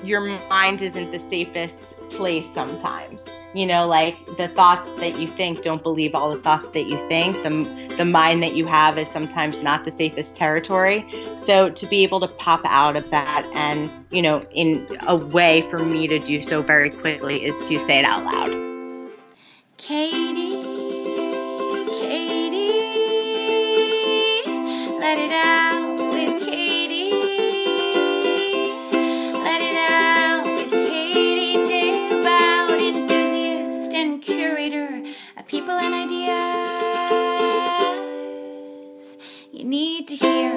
your mind isn't the safest place sometimes. You know, like the thoughts that you think, don't believe all the thoughts that you think. The mind that you have is sometimes not the safest territory. So to be able to pop out of that and, you know, in a way for me to do so very quickly is to say it out loud. Katie, let it out with Katie. Let it out with Katie Dalebout, enthusiast and curator of people and ideas you need to hear.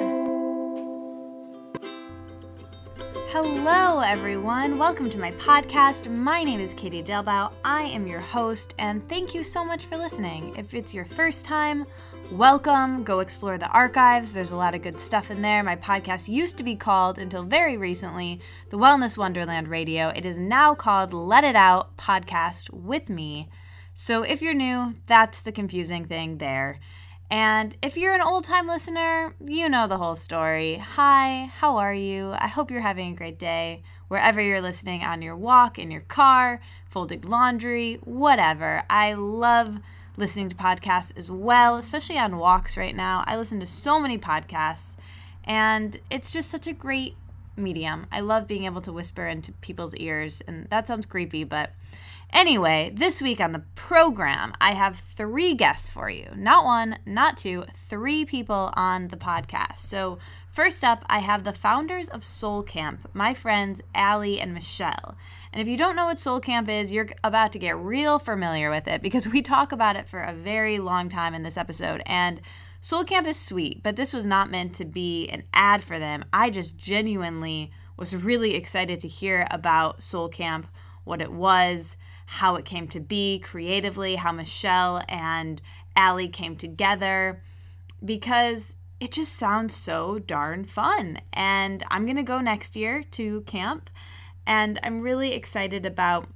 Hello, everyone. Welcome to my podcast. My name is Katie Dalebout. I am your host, and thank you so much for listening. If it's your first time, welcome. Go explore the archives. There's a lot of good stuff in there. My podcast used to be called, until very recently, The Wellness Wonderland Radio. It is now called Let It Out Podcast with me. So if you're new, that's the confusing thing there. And if you're an old-time listener, you know the whole story. Hi, how are you? I hope you're having a great day, wherever you're listening, on your walk, in your car, folding laundry, whatever. I love listening to podcasts as well, especially on walks right now. I listen to so many podcasts, and it's just such a great medium. I love being able to whisper into people's ears, and that sounds creepy, but anyway, this week on the program, I have 3 guests for you. Not 1, not 2, 3 people on the podcast. So first up, I have the founders of SoulCamp, my friends Allie and Michelle. And if you don't know what SoulCamp is, you're about to get real familiar with it because we talk about it for a very long time in this episode. And SoulCamp is sweet, but this was not meant to be an ad for them. I just genuinely was really excited to hear about SoulCamp, what it was, how it came to be creatively, how Michelle and Allie came together, because it just sounds so darn fun. And I'm going to go next year to camp, and I'm really excited about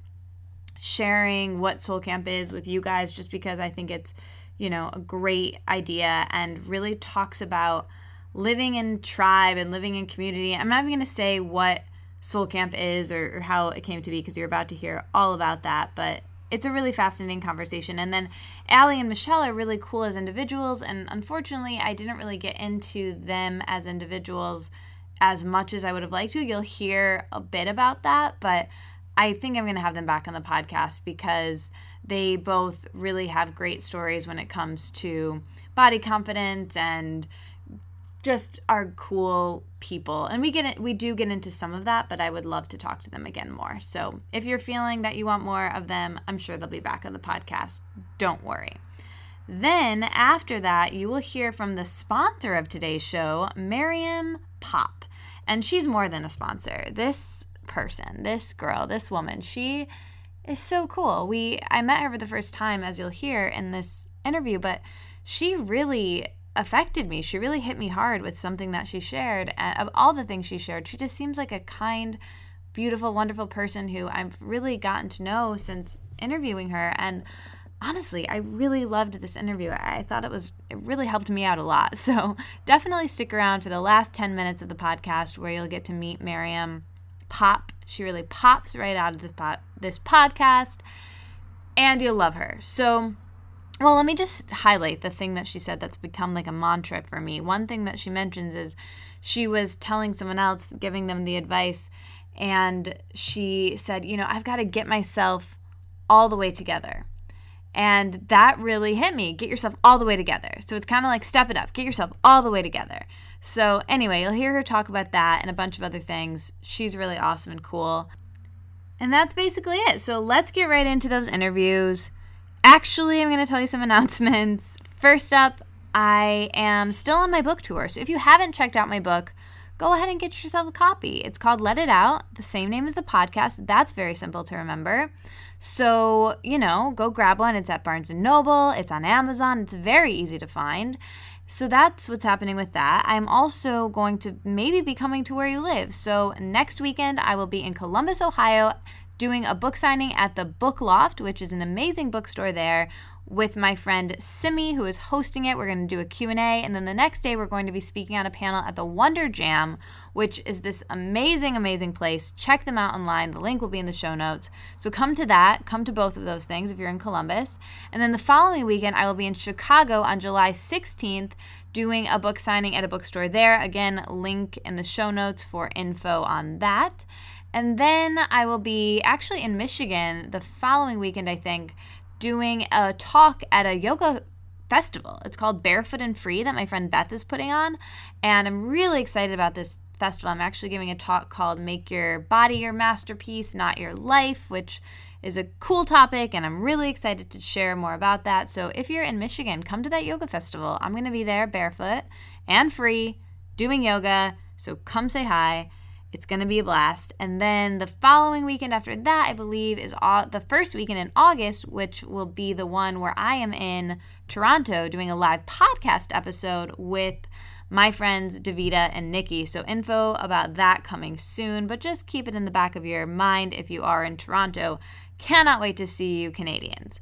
sharing what SoulCamp is with you guys, just because I think it's, you know, a great idea and really talks about living in tribe and living in community. I'm not even going to say what SoulCamp is or how it came to be, because you're about to hear all about that, but it's a really fascinating conversation. And then Allie and Michelle are really cool as individuals, and unfortunately I didn't really get into them as individuals as much as I would have liked to. You'll hear a bit about that, but I think I'm going to have them back on the podcast because they both really have great stories when it comes to body confidence and just are cool people. And we do get into some of that, but I would love to talk to them again more. So if you're feeling that you want more of them, I'm sure they'll be back on the podcast. Don't worry. Then after that, you will hear from the sponsor of today's show, Mariam Popp. And she's more than a sponsor. This person, this girl, this woman, she is so cool. I met her for the first time, as you'll hear in this interview, but she really affected me. She really hit me hard with something that she shared. And of all the things she shared, she just seems like a kind, beautiful, wonderful person who I've really gotten to know since interviewing her. And honestly, I really loved this interview. I thought it really helped me out a lot. So definitely stick around for the last 10 minutes of the podcast where you'll get to meet Mariam Popp. She really pops right out of this podcast, and you'll love her. So, well, let me just highlight the thing that she said that's become like a mantra for me. One thing that she mentions is she was telling someone else, giving them the advice, and she said, you know, I've got to get myself all the way together. And that really hit me. Get yourself all the way together. So it's kind of like step it up. Get yourself all the way together. So anyway, you'll hear her talk about that and a bunch of other things. She's really awesome and cool. And that's basically it. So let's get right into those interviews. Actually, I'm going to tell you some announcements. First up, I am still on my book tour. So if you haven't checked out my book, go ahead and get yourself a copy. It's called Let It Out, the same name as the podcast. That's very simple to remember. So, you know, go grab one. It's at Barnes & Noble. It's on Amazon. It's very easy to find. So that's what's happening with that. I'm also going to maybe be coming to where you live. So next weekend, I will be in Columbus, Ohio, doing a book signing at the Book Loft, which is an amazing bookstore there, with my friend Simi, who is hosting it. We're going to do a Q&A, and then the next day we're going to be speaking on a panel at the Wonder Jam, which is this amazing, amazing place. Check them out online. The link will be in the show notes. So come to that. Come to both of those things if you're in Columbus. And then the following weekend, I will be in Chicago on July 16th doing a book signing at a bookstore there. Again, link in the show notes for info on that. And then I will be actually in Michigan the following weekend, I think, doing a talk at a yoga festival. It's called Barefoot and Free that my friend Beth is putting on. And I'm really excited about this festival. I'm actually giving a talk called Make Your Body Your Masterpiece, Not Your Life, which is a cool topic, and I'm really excited to share more about that. So if you're in Michigan, come to that yoga festival. I'm going to be there barefoot and free doing yoga, so come say hi. It's going to be a blast. And then the following weekend after that, I believe, is the first weekend in August, which will be the one where I am in Toronto doing a live podcast episode with my friends Davida and Nikki. So info about that coming soon, but just keep it in the back of your mind if you are in Toronto. Cannot wait to see you Canadians.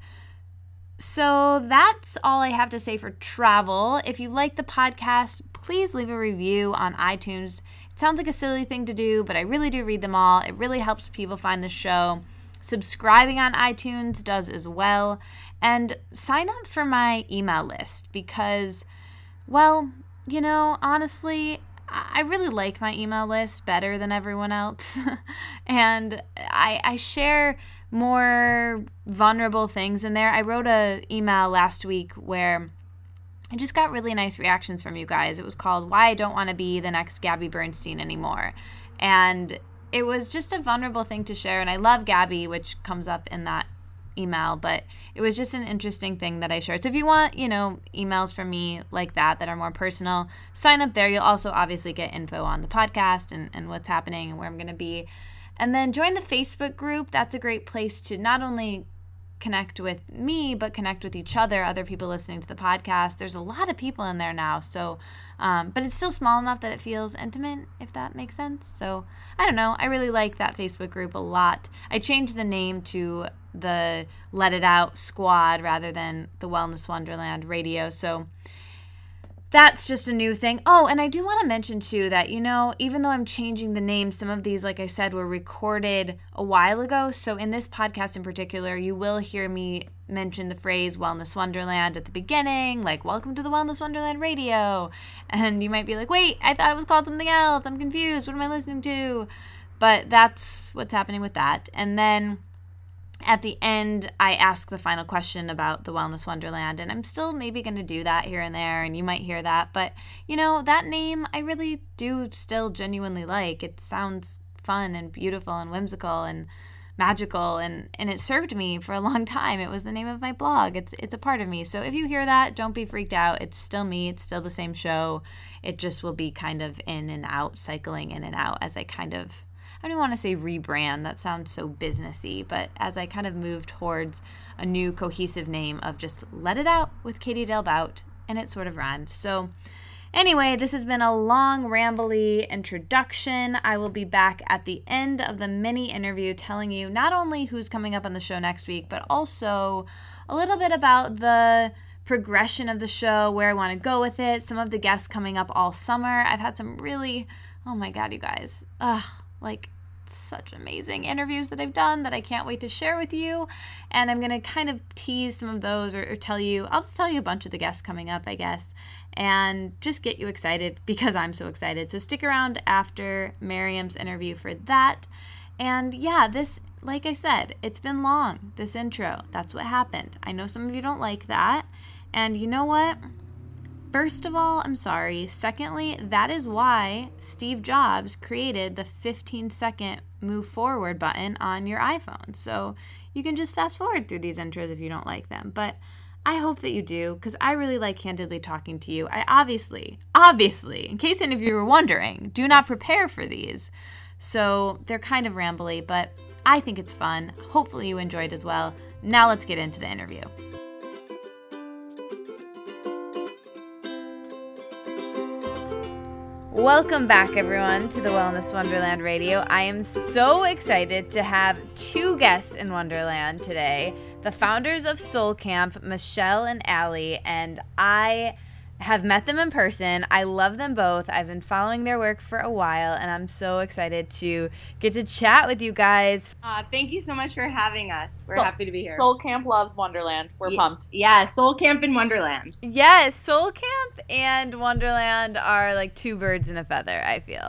So that's all I have to say for travel. If you like the podcast, please leave a review on iTunes. It sounds like a silly thing to do, but I really do read them all. It really helps people find the show. Subscribing on iTunes does as well. And sign up for my email list because, well, you know, honestly, I really like my email list better than everyone else. And I share more vulnerable things in there. I wrote an email last week where I just got really nice reactions from you guys. It was called Why I Don't Want to Be the Next Gabby Bernstein Anymore. And it was just a vulnerable thing to share. And I love Gabby, which comes up in that email, but it was just an interesting thing that I shared. So if you want, you know, emails from me like that are more personal, sign up there. You'll also obviously get info on the podcast and what's happening and where I'm going to be. And then join the Facebook group. That's a great place to not only connect with me, but connect with each other, other people listening to the podcast. There's a lot of people in there now, so but it's still small enough that it feels intimate, if that makes sense. So I don't know. I really like that Facebook group a lot. I changed the name to the Let It Out Squad rather than the Wellness Wonderland Radio. So that's just a new thing. Oh, and I do want to mention, too, that, you know, even though I'm changing the name, some of these, like I said, were recorded a while ago. So in this podcast in particular, you will hear me mention the phrase Wellness Wonderland at the beginning, like, welcome to the Wellness Wonderland Radio. And you might be like, wait, I thought it was called something else. I'm confused. What am I listening to? But that's what's happening with that. And then at the end, I ask the final question about the Wellness Wonderland, and I'm still maybe going to do that here and there, and you might hear that. But, you know, that name I really do still genuinely like. It sounds fun and beautiful and whimsical and magical, and it served me for a long time. It was the name of my blog. It's a part of me. So if you hear that, don't be freaked out. It's still me. It's still the same show. It just will be kind of in and out, cycling in and out as I kind of, I don't want to say rebrand, that sounds so businessy, but as I kind of move towards a new cohesive name of just Let It Out with Katie Dalebout, and it sort of rhymed. So anyway, this has been a long, rambly introduction. I will be back at the end of the mini interview telling you not only who's coming up on the show next week, but also a little bit about the progression of the show, where I want to go with it, some of the guests coming up all summer. I've had some really, oh my God, you guys, like such amazing interviews that I've done that I can't wait to share with you. And I'm going to kind of tease some of those or tell you, I'll just tell you a bunch of the guests coming up, I guess, and just get you excited because I'm so excited. So stick around after Mariam's interview for that. And yeah, this, like I said, it's been long, this intro. That's what happened. I know some of you don't like that. And you know what? First of all, I'm sorry. Secondly, that is why Steve Jobs created the 15-second move forward button on your iPhone. So you can just fast forward through these intros if you don't like them. But I hope that you do, because I really like candidly talking to you. I obviously, in case any of you were wondering, do not prepare for these. So they're kind of rambly, but I think it's fun. Hopefully you enjoyed as well. Now let's get into the interview. Welcome back, everyone, to the Wellness Wonderland Radio. I am so excited to have two guests in Wonderland today, the founders of SoulCamp, Michelle and Allie, and I have met them in person. I love them both. I've been following their work for a while, and I'm so excited to get to chat with you guys. Thank you so much for having us. We're happy to be here. SoulCamp loves Wonderland. We're pumped. Yeah, SoulCamp in Wonderland. Yes, SoulCamp and Wonderland are like two birds in a feather, I feel.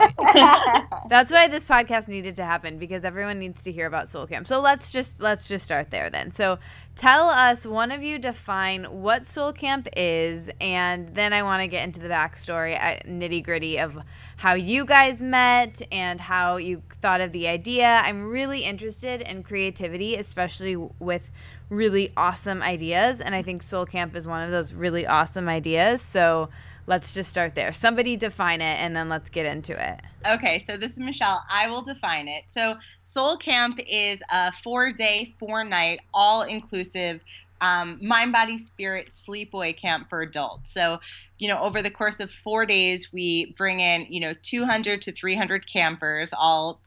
That's why this podcast needed to happen, because everyone needs to hear about SoulCamp. So let's just start there then. So tell us, one of you define what SoulCamp is, and then I want to get into the backstory, nitty-gritty of how you guys met and how you thought of the idea. I'm really interested in creativity, especially with really awesome ideas, and I think SoulCamp is one of those really awesome ideas. So let's just start there. Somebody define it, and then let's get into it. Okay, so this is Michelle. I will define it. So SoulCamp is a 4-day, 4-night, all-inclusive mind, body, spirit sleepaway camp for adults. So, over the course of 4 days, we bring in, 200 to 300 campers, all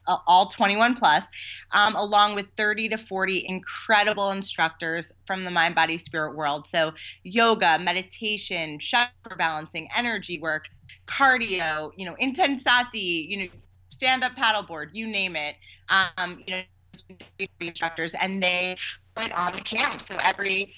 21 plus, along with 30 to 40 incredible instructors from the mind, body, spirit world. So yoga, meditation, chakra balancing, energy work, cardio, intensati, stand-up paddleboard, you name it. Instructors, and they put on the camp. So every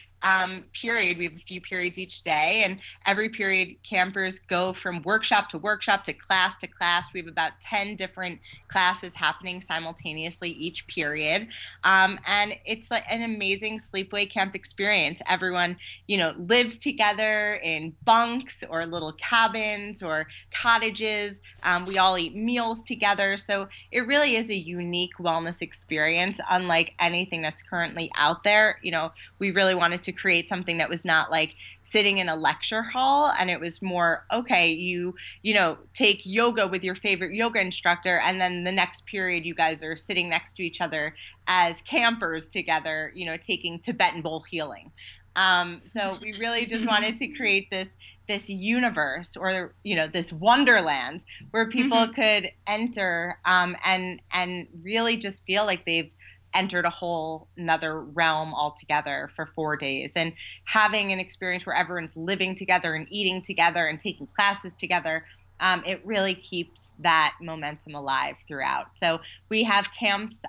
period, we have a few periods each day, and every period campers go from workshop to workshop to class to class. We have about 10 different classes happening simultaneously each period, and it's like an amazing sleepaway camp experience. Everyone lives together in bunks or little cabins or cottages. We all eat meals together, so it really is a unique wellness experience, unlike anything that's currently out there. We really wanted to create something that was not like sitting in a lecture hall, and it was more, okay, you take yoga with your favorite yoga instructor, and then the next period you guys are sitting next to each other as campers together, taking Tibetan bowl healing. So we really just wanted to create this universe, or this wonderland where people could enter and really just feel like they've entered a whole another realm altogether for 4 days, and having an experience where everyone's living together and eating together and taking classes together. It really keeps that momentum alive throughout. So we have camps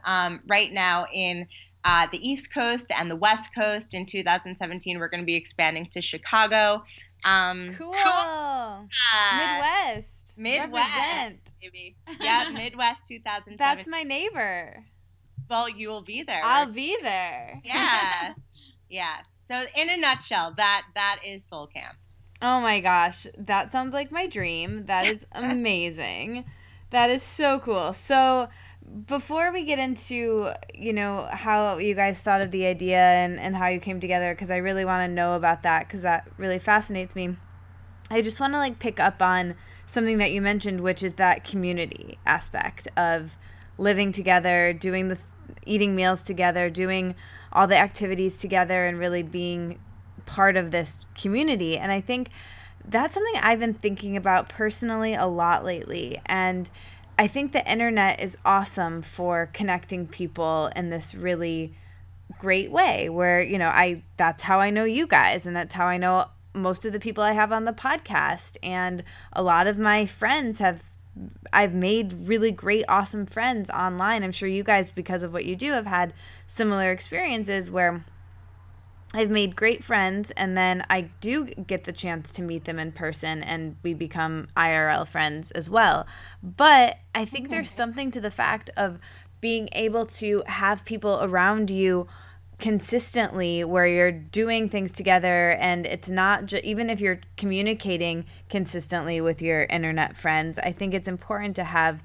right now in the East Coast and the West Coast. In 2017, we're going to be expanding to Chicago. Cool. Midwest. Represent. Maybe. Yeah, Midwest 2017. That's my neighbor. Well, you will be there. I'll be there. Yeah. Yeah. So in a nutshell, that is SoulCamp. Oh my gosh. That sounds like my dream. That is amazing. That is so cool. So before we get into, how you guys thought of the idea and how you came together, because I really want to know about that, because that really fascinates me, I just want to pick up on something that you mentioned, which is that community aspect of living together, doing eating meals together, doing all the activities together, and really being part of this community. And I think that's something I've been thinking about personally a lot lately. And I think the internet is awesome for connecting people in this really great way, where, that's how I know you guys, and that's how I know most of the people I have on the podcast. And a lot of my friends I've made really great, awesome friends online. I'm sure you guys, because of what you do, have had similar experiences where I've made great friends, and then I do get the chance to meet them in person, and we become IRL friends as well. But I think there's something to the fact of being able to have people around you consistently where you're doing things together, and it's not even if you're communicating consistently with your internet friends. I think it's important to have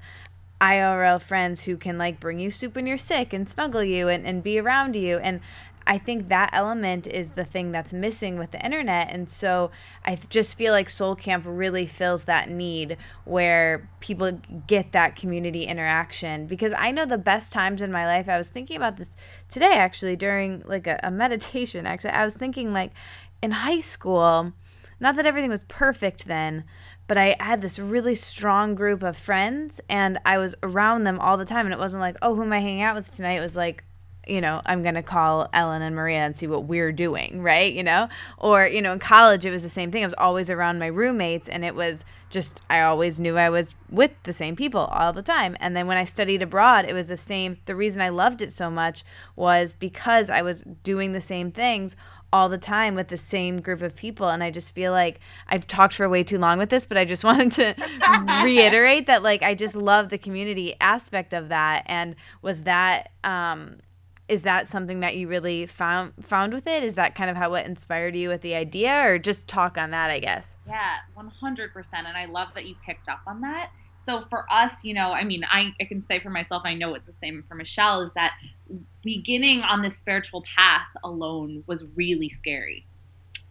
IRL friends who can bring you soup when you're sick and snuggle you and be around you. And I think that element is the thing that's missing with the internet. And so I just feel like SoulCamp really fills that need, where people get that community interaction. Because I know the best times in my life, I was thinking about this today actually during a meditation. Actually, I was thinking in high school, not that everything was perfect then, but I had this really strong group of friends, and I was around them all the time. And it wasn't who am I hanging out with tonight? It was I'm going to call Ellen and Maria and see what we're doing, right? Or, in college, it was the same thing. I was always around my roommates, and it was just, I always knew I was with the same people all the time. And then when I studied abroad, it was the same. The reason I loved it so much was because I was doing the same things all the time with the same group of people. And I just feel like I've talked for way too long with this, but I just wanted to reiterate that, like, I just love the community aspect of that. And was that, is that something that you really found with it? Is that kind of what inspired you with the idea, or just talk on that, I guess? Yeah, 100%. And I love that you picked up on that. So for us, I can say for myself, I know it's the same for Michelle, is that beginning on this spiritual path alone was really scary.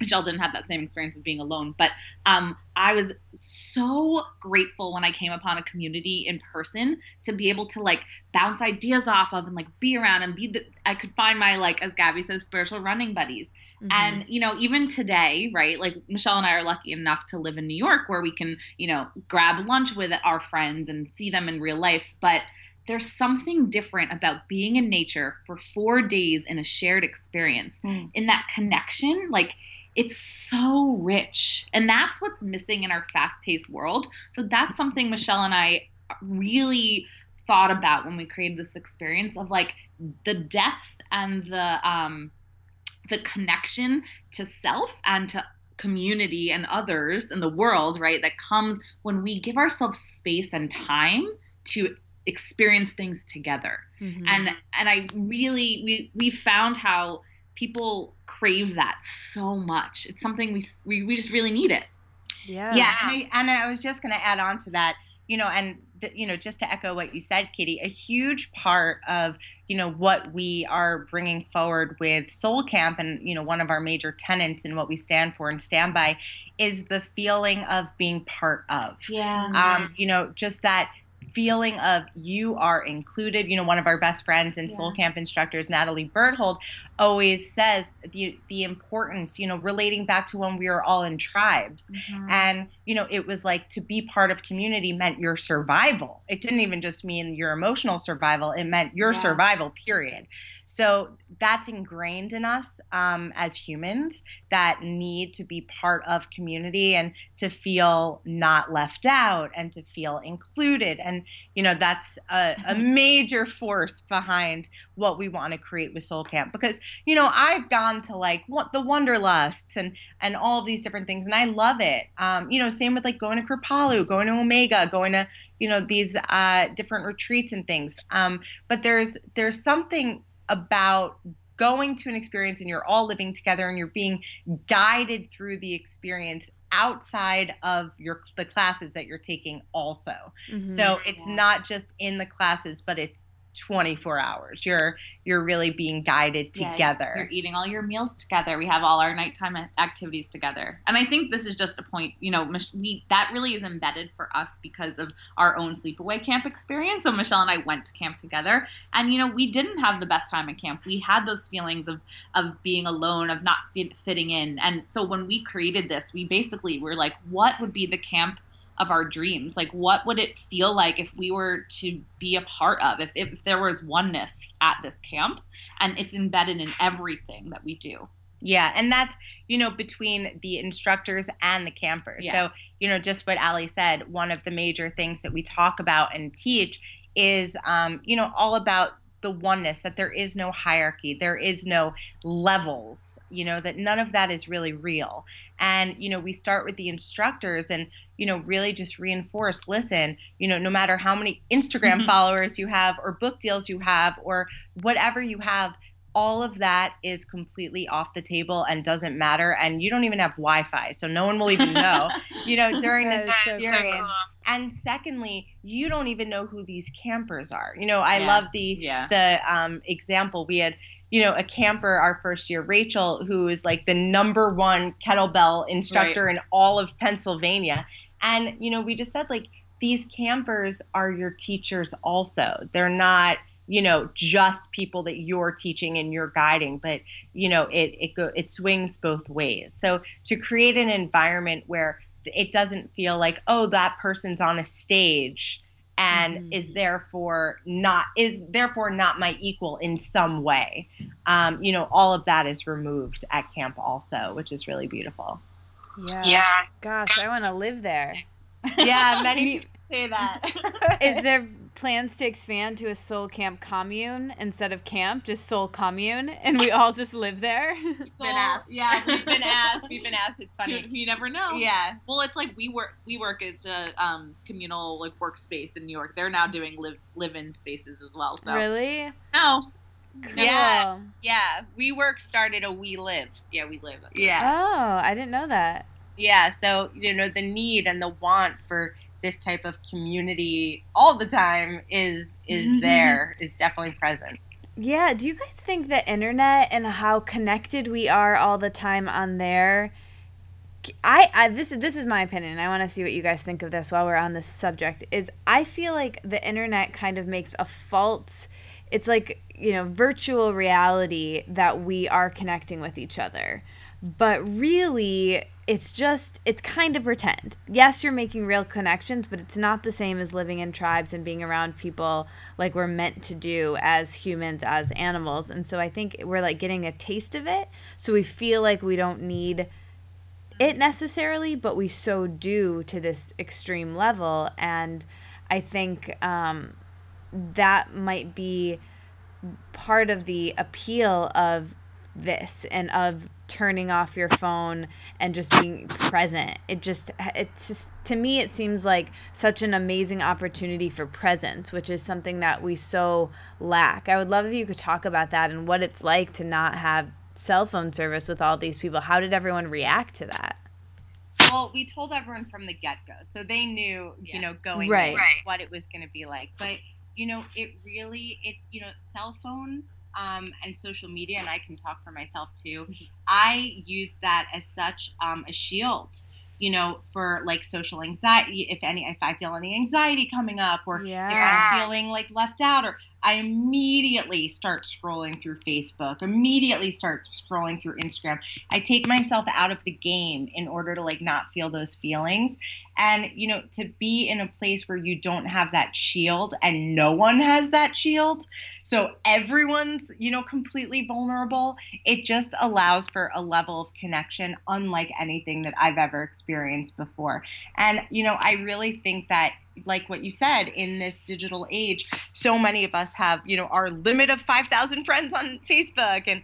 Michelle didn't have that same experience of being alone, but I was so grateful when I came upon a community in person to be able to bounce ideas off of and be around and I could find my, as Gabby says, spiritual running buddies. Mm-hmm. And, even today, right, Michelle and I are lucky enough to live in New York where we can, grab lunch with our friends and see them in real life. But there's something different about being in nature for 4 days in a shared experience, in that connection. It's so rich. And that's what's missing in our fast-paced world. So that's something Michelle and I really thought about when we created this experience of the depth and the connection to self and to community and others in the world, right, that comes when we give ourselves space and time to experience things together. Mm-hmm. And I really, we found how people crave that so much. It's something we just really need it. Yeah. And I was just going to add on to that, just to echo what you said, Kitty, a huge part of, what we are bringing forward with SoulCamp and, one of our major tenets and what we stand for and stand by is the feeling of being part of. Yeah. Just that feeling of you are included. One of our best friends and SoulCamp instructors, Natalie Berthold, always says the importance, relating back to when we were all in tribes. Mm-hmm. And, it was to be part of community meant your survival. It didn't even just mean your emotional survival. It meant your survival, period. So that's ingrained in us as humans, that need to be part of community and to feel not left out and to feel included. And, that's a major force behind what we want to create with SoulCamp. Because, I've gone to the Wanderlusts and all of these different things, and I love it. Same with going to Kripalu, going to Omega, going to, these different retreats and things. But there's something about going to an experience and you're all living together and you're being guided through the experience outside of the classes that you're taking also. Mm-hmm. So it's not just in the classes, but it's 24 hours. You're really being guided together. You're eating all your meals together. We have all our nighttime activities together. And I think this is just a point, that really is embedded for us because of our own sleepaway camp experience. So Michelle and I went to camp together and, we didn't have the best time at camp. We had those feelings of being alone, of not fitting in. And so when we created this, we basically were what would be the camp of our dreams? What would it feel like if we were to be a part of, if there was oneness at this camp? And it's embedded in everything that we do. Yeah. And that's, between the instructors and the campers. Yeah. So, just what Ali said, one of the major things that we talk about and teach is, all about the oneness, that there is no hierarchy, there is no levels, that none of that is really real. And, we start with the instructors and, really just reinforce, listen, no matter how many Instagram followers you have or book deals you have or whatever you have, all of that is completely off the table and doesn't matter. And you don't even have Wi-Fi, so no one will even know, during this experience. So cool. And secondly, you don't even know who these campers are. I love the example. We had, a camper our first year, Rachel, who is the #1 kettlebell instructor in all of Pennsylvania. And, we just said these campers are your teachers also. They're not, just people that you're teaching and you're guiding, but, it swings both ways. So to create an environment where it doesn't feel oh, that person's on a stage and is therefore not my equal in some way. All of that is removed at camp also, which is really beautiful. Yeah. Gosh, I want to live there. Yeah, many people say that. Is there plans to expand to a SoulCamp commune instead of camp, just Soul Commune, and we all just live there? Yeah, we've been asked. It's funny. You never know. Yeah. Well, it's like we work at a communal like workspace in New York. They're now doing live-in spaces as well. So Really? No. Cool. Yeah. WeWork started a We Live. Yeah, we live. Yeah. Oh, I didn't know that. Yeah. So the need and the want for this type of community all the time is definitely present. Yeah. Do you guys think the internet and how connected we are all the time on there? This is my opinion. I want to see what you guys think of this while we're on this subject. I feel like the internet kind of makes a false. It's like, virtual reality that we are connecting with each other. But really, it's kind of pretend. Yes, you're making real connections, but it's not the same as living in tribes and being around people like we're meant to do as humans, as animals. And so I think we're like getting a taste of it. So we feel like we don't need it necessarily, but we so do to this extreme level. And I think that might be part of the appeal of this and of turning off your phone and just being present. It's just to me it seems like such an amazing opportunity for presence, which is something that we so lack. I would love if you could talk about that and what it's like to not have cell phone service with all these people. How did everyone react to that? Well, we told everyone from the get-go, so they knew, going right. what it was going to be like. But, cell phone and social media, and I can talk for myself too, I use that as such a shield, for like social anxiety. If I feel any anxiety coming up, or if I'm feeling like left out, or I immediately start scrolling through Facebook, immediately start scrolling through Instagram. I take myself out of the game in order to like not feel those feelings. And, to be in a place where you don't have that shield and no one has that shield, so everyone's, completely vulnerable, it just allows for a level of connection unlike anything that I've ever experienced before. And, I really think that, like what you said, in this digital age, so many of us have, our limit of 5,000 friends on Facebook, and,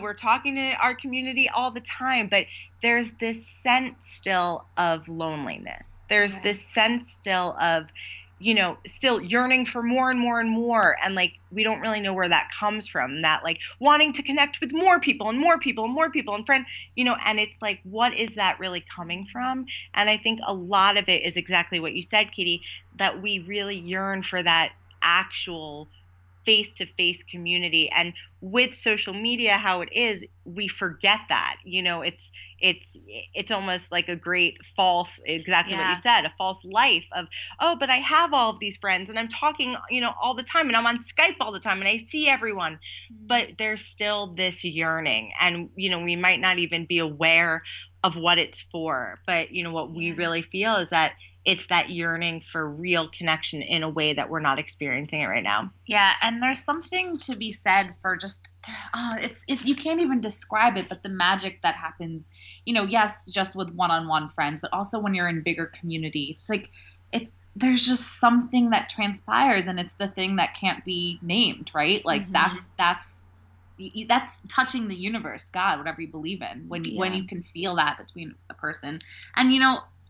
we're talking to our community all the time, but there's this sense still of loneliness. There's this sense still of, still yearning for more and more and more. And like, we don't really know where that comes from, that like wanting to connect with more people and more people and more people and friends, and it's like, what is that really coming from? And I think a lot of it is exactly what you said, Katie, that we really yearn for that actual face-to-face community. And with social media, how it is, we forget that, it's almost like a great false, exactly what you said, a false life of, oh, but I have all of these friends and I'm talking, all the time, and I'm on Skype all the time and I see everyone, but there's still this yearning, and, we might not even be aware of what it's for, but, what we really feel is that it's that yearning for real connection in a way that we're not experiencing it right now. Yeah, and there's something to be said for just, you can't even describe it, but the magic that happens, yes, just with one-on-one friends, but also when you're in bigger community. It's like, there's just something that transpires, and it's the thing that can't be named, right? Like that's touching the universe, God, whatever you believe in, when you can feel that between a person. And,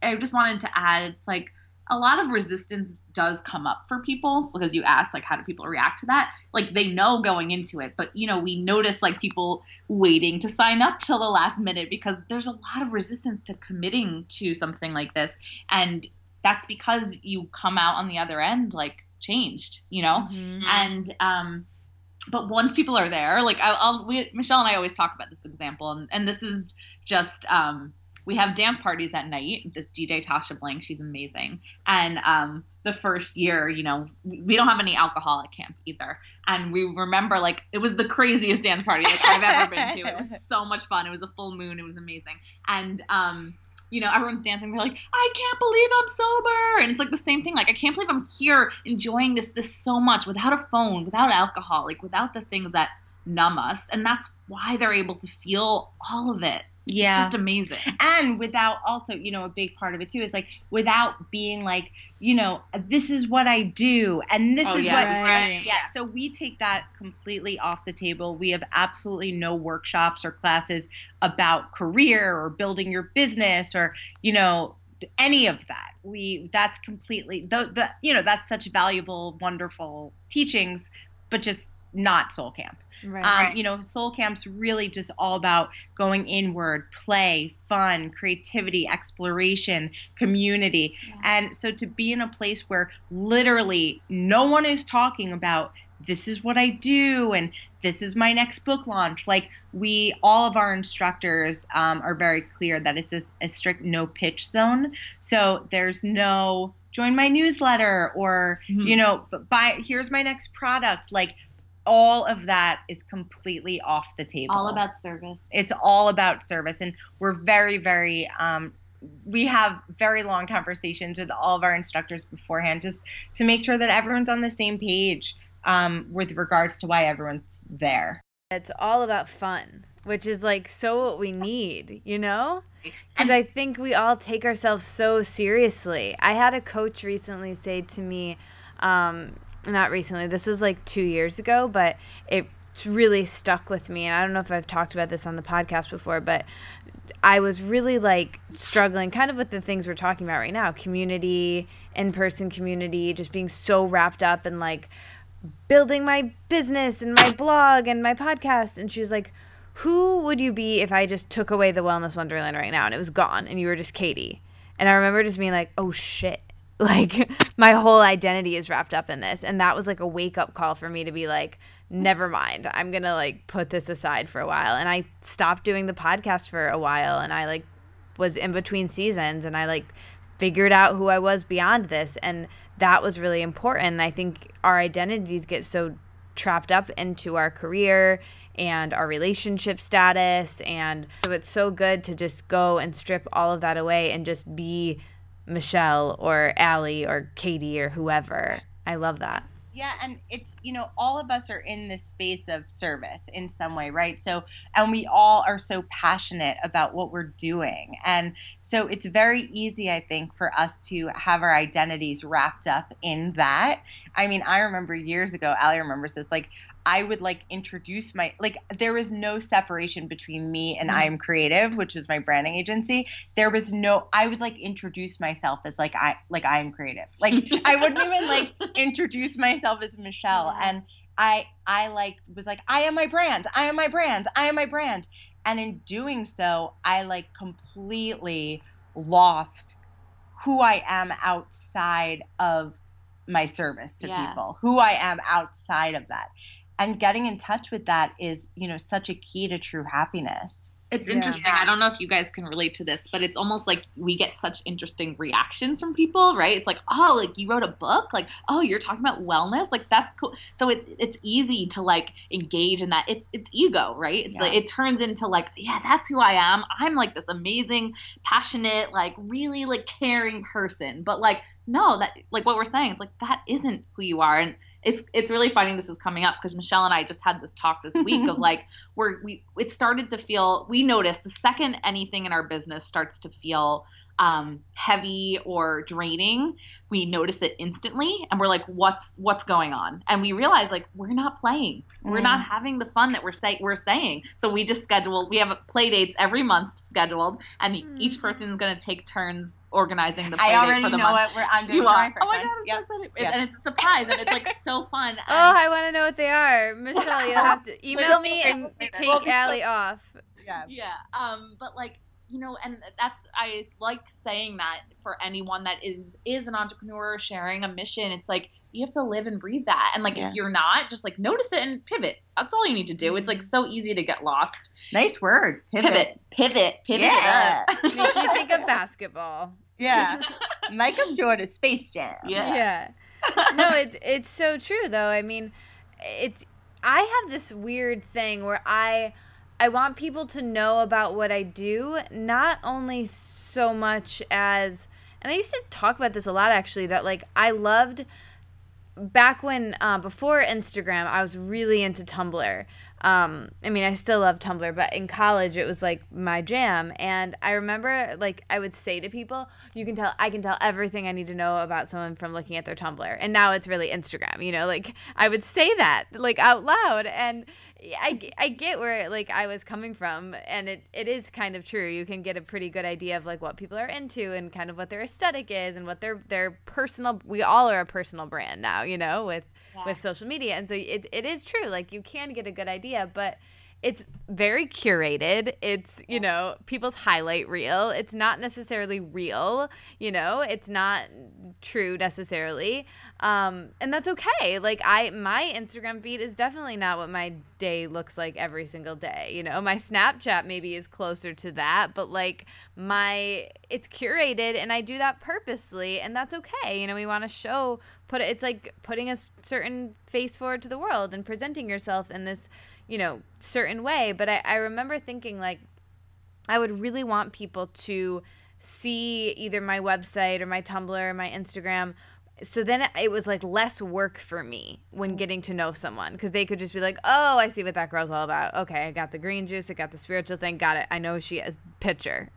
I just wanted to add, it's like a lot of resistance does come up for people, because you ask, like, how do people react to that? Like, they know going into it, but, we notice, like, people waiting to sign up till the last minute because there's a lot of resistance to committing to something like this. And that's because you come out on the other end, like, changed, And, but once people are there, like, Michelle and I always talk about this example, and this is just, we have dance parties at night. This DJ Tasha Blank, she's amazing. And the first year, we don't have any alcohol at camp either. And we remember, like, it was the craziest dance party like I've ever been to. It was so much fun. It was a full moon. It was amazing. And everyone's dancing. They're like, I can't believe I'm sober. And it's like the same thing. Like, I can't believe I'm here enjoying this so much without a phone, without alcohol, like without the things that numb us. And that's why they're able to feel all of it. Yeah. It's just amazing. And without also, a big part of it too is like without being like, this is what I do and this is what right. yeah. So we take that completely off the table. We have absolutely no workshops or classes about career or building your business or, any of that. That's completely that's such valuable, wonderful teachings, but just not SoulCamp. Right. SoulCamp's really just all about going inward, play, fun, creativity, exploration, community. Yeah. And so to be in a place where literally no one is talking about this is what I do and this is my next book launch. Like all of our instructors are very clear that it's a strict no pitch zone. So there's no join my newsletter or, here's my next product. Like, all of that is completely off the table. All about service. It's all about service. And we're very, very, we have very long conversations with all of our instructors beforehand just to make sure that everyone's on the same page with regards to why everyone's there. It's all about fun, which is like so what we need, Because I think we all take ourselves so seriously. I had a coach recently say to me, not recently, this was like 2 years ago, but it's really stuck with me. And I don't know if I've talked about this on the podcast before, but I was really like struggling kind of with the things we're talking about right now, community, in-person community, just being so wrapped up in like building my business and my blog and my podcast. And she was like, who would you be if I just took away the Wellness Wonderland right now and it was gone and you were just Katie? And I remember just being like, oh shit. Like my whole identity is wrapped up in this. And that was like a wake up call for me to be like, never mind. I'm going to like put this aside for a while. And I stopped doing the podcast for a while and I like was in between seasons and I like figured out who I was beyond this. And that was really important. And I think our identities get so trapped up into our career and our relationship status. And so it's so good to just go and strip all of that away and just be Michelle or Allie or Katie or whoever. I love that. Yeah, and it's, all of us are in this space of service in some way, right? So, and we all are so passionate about what we're doing. And so it's very easy, I think, for us to have our identities wrapped up in that. I mean, I remember years ago, Allie remembers this, like, I would introduce there was no separation between me and I Am Creative, which was my branding agency. There was I would introduce myself as I Am Creative. I wouldn't even introduce myself as Michelle. And I was like, I am my brand. I am my brand. I am my brand. And in doing so, I completely lost who I am outside of my service to people, who I am outside of that. And getting in touch with that is, such a key to true happiness. It's interesting. Yeah. I don't know if you guys can relate to this, but it's almost like we get such interesting reactions from people, right? It's like, oh, you wrote a book? Oh, you're talking about wellness? That's cool. So it's easy to engage in that. It's ego, right? It's it turns into yeah, that's who I am. I'm this amazing, passionate, really caring person. But no, that what we're saying, it's that isn't who you are. And it's really funny this is coming up because Michelle and I just had this talk this week of it started to feel, we noticed the second anything in our business starts to feel heavy or draining, we notice it instantly and we're like, what's going on? And we realize we're not playing. We're not having the fun that we're saying. So we just we have play dates every month scheduled and each person's going to take turns organizing the play date for the month. I already know what I'm doing. Oh my God, I'm so excited. Yep. And it's a surprise and it's so fun. Oh, I want to know what they are. Michelle, you'll have to email me and take Allie off. Yeah. But and I like saying that for anyone that is an entrepreneur sharing a mission. It's you have to live and breathe that. And if you're not, just notice it and pivot. That's all you need to do. It's so easy to get lost. Nice word. Pivot. Yeah. Makes me think of basketball. Yeah. Michael Jordan, Space Jam. Yeah. No, it's so true though. I mean, I have this weird thing where I I want people to know about what I do, not only so much as, and I used to talk about this a lot actually, that like I loved back when, before Instagram, I was really into Tumblr. I mean, I still love Tumblr, but in college it was like my jam. And I remember like I would say to people, I can tell everything I need to know about someone from looking at their Tumblr. And now it's really Instagram, you know, like I would say that like out loud. And I get where like I was coming from, and it is kind of true. You can get a pretty good idea of like what people are into and kind of what their aesthetic is and what their personal, we all are a personal brand now, you know, with social media. And so it is true. Like you can get a good idea, but it's very curated. It's, you know, people's highlight reel. It's not necessarily real, you know, it's not true necessarily. And that's okay. Like my Instagram feed is definitely not what my day looks like every single day. You know, my Snapchat maybe is closer to that, but like it's curated, and I do that purposely, and that's okay. You know, we want to it's like putting a certain face forward to the world and presenting yourself in this, you know, certain way. But I remember thinking like I would really want people to see either my website or my Tumblr or my Instagram, so then it was like less work for me when getting to know someone, because they could just be like, oh, I see what that girl's all about. Okay, I got the green juice, I got the spiritual thing, got it. I know she has picture.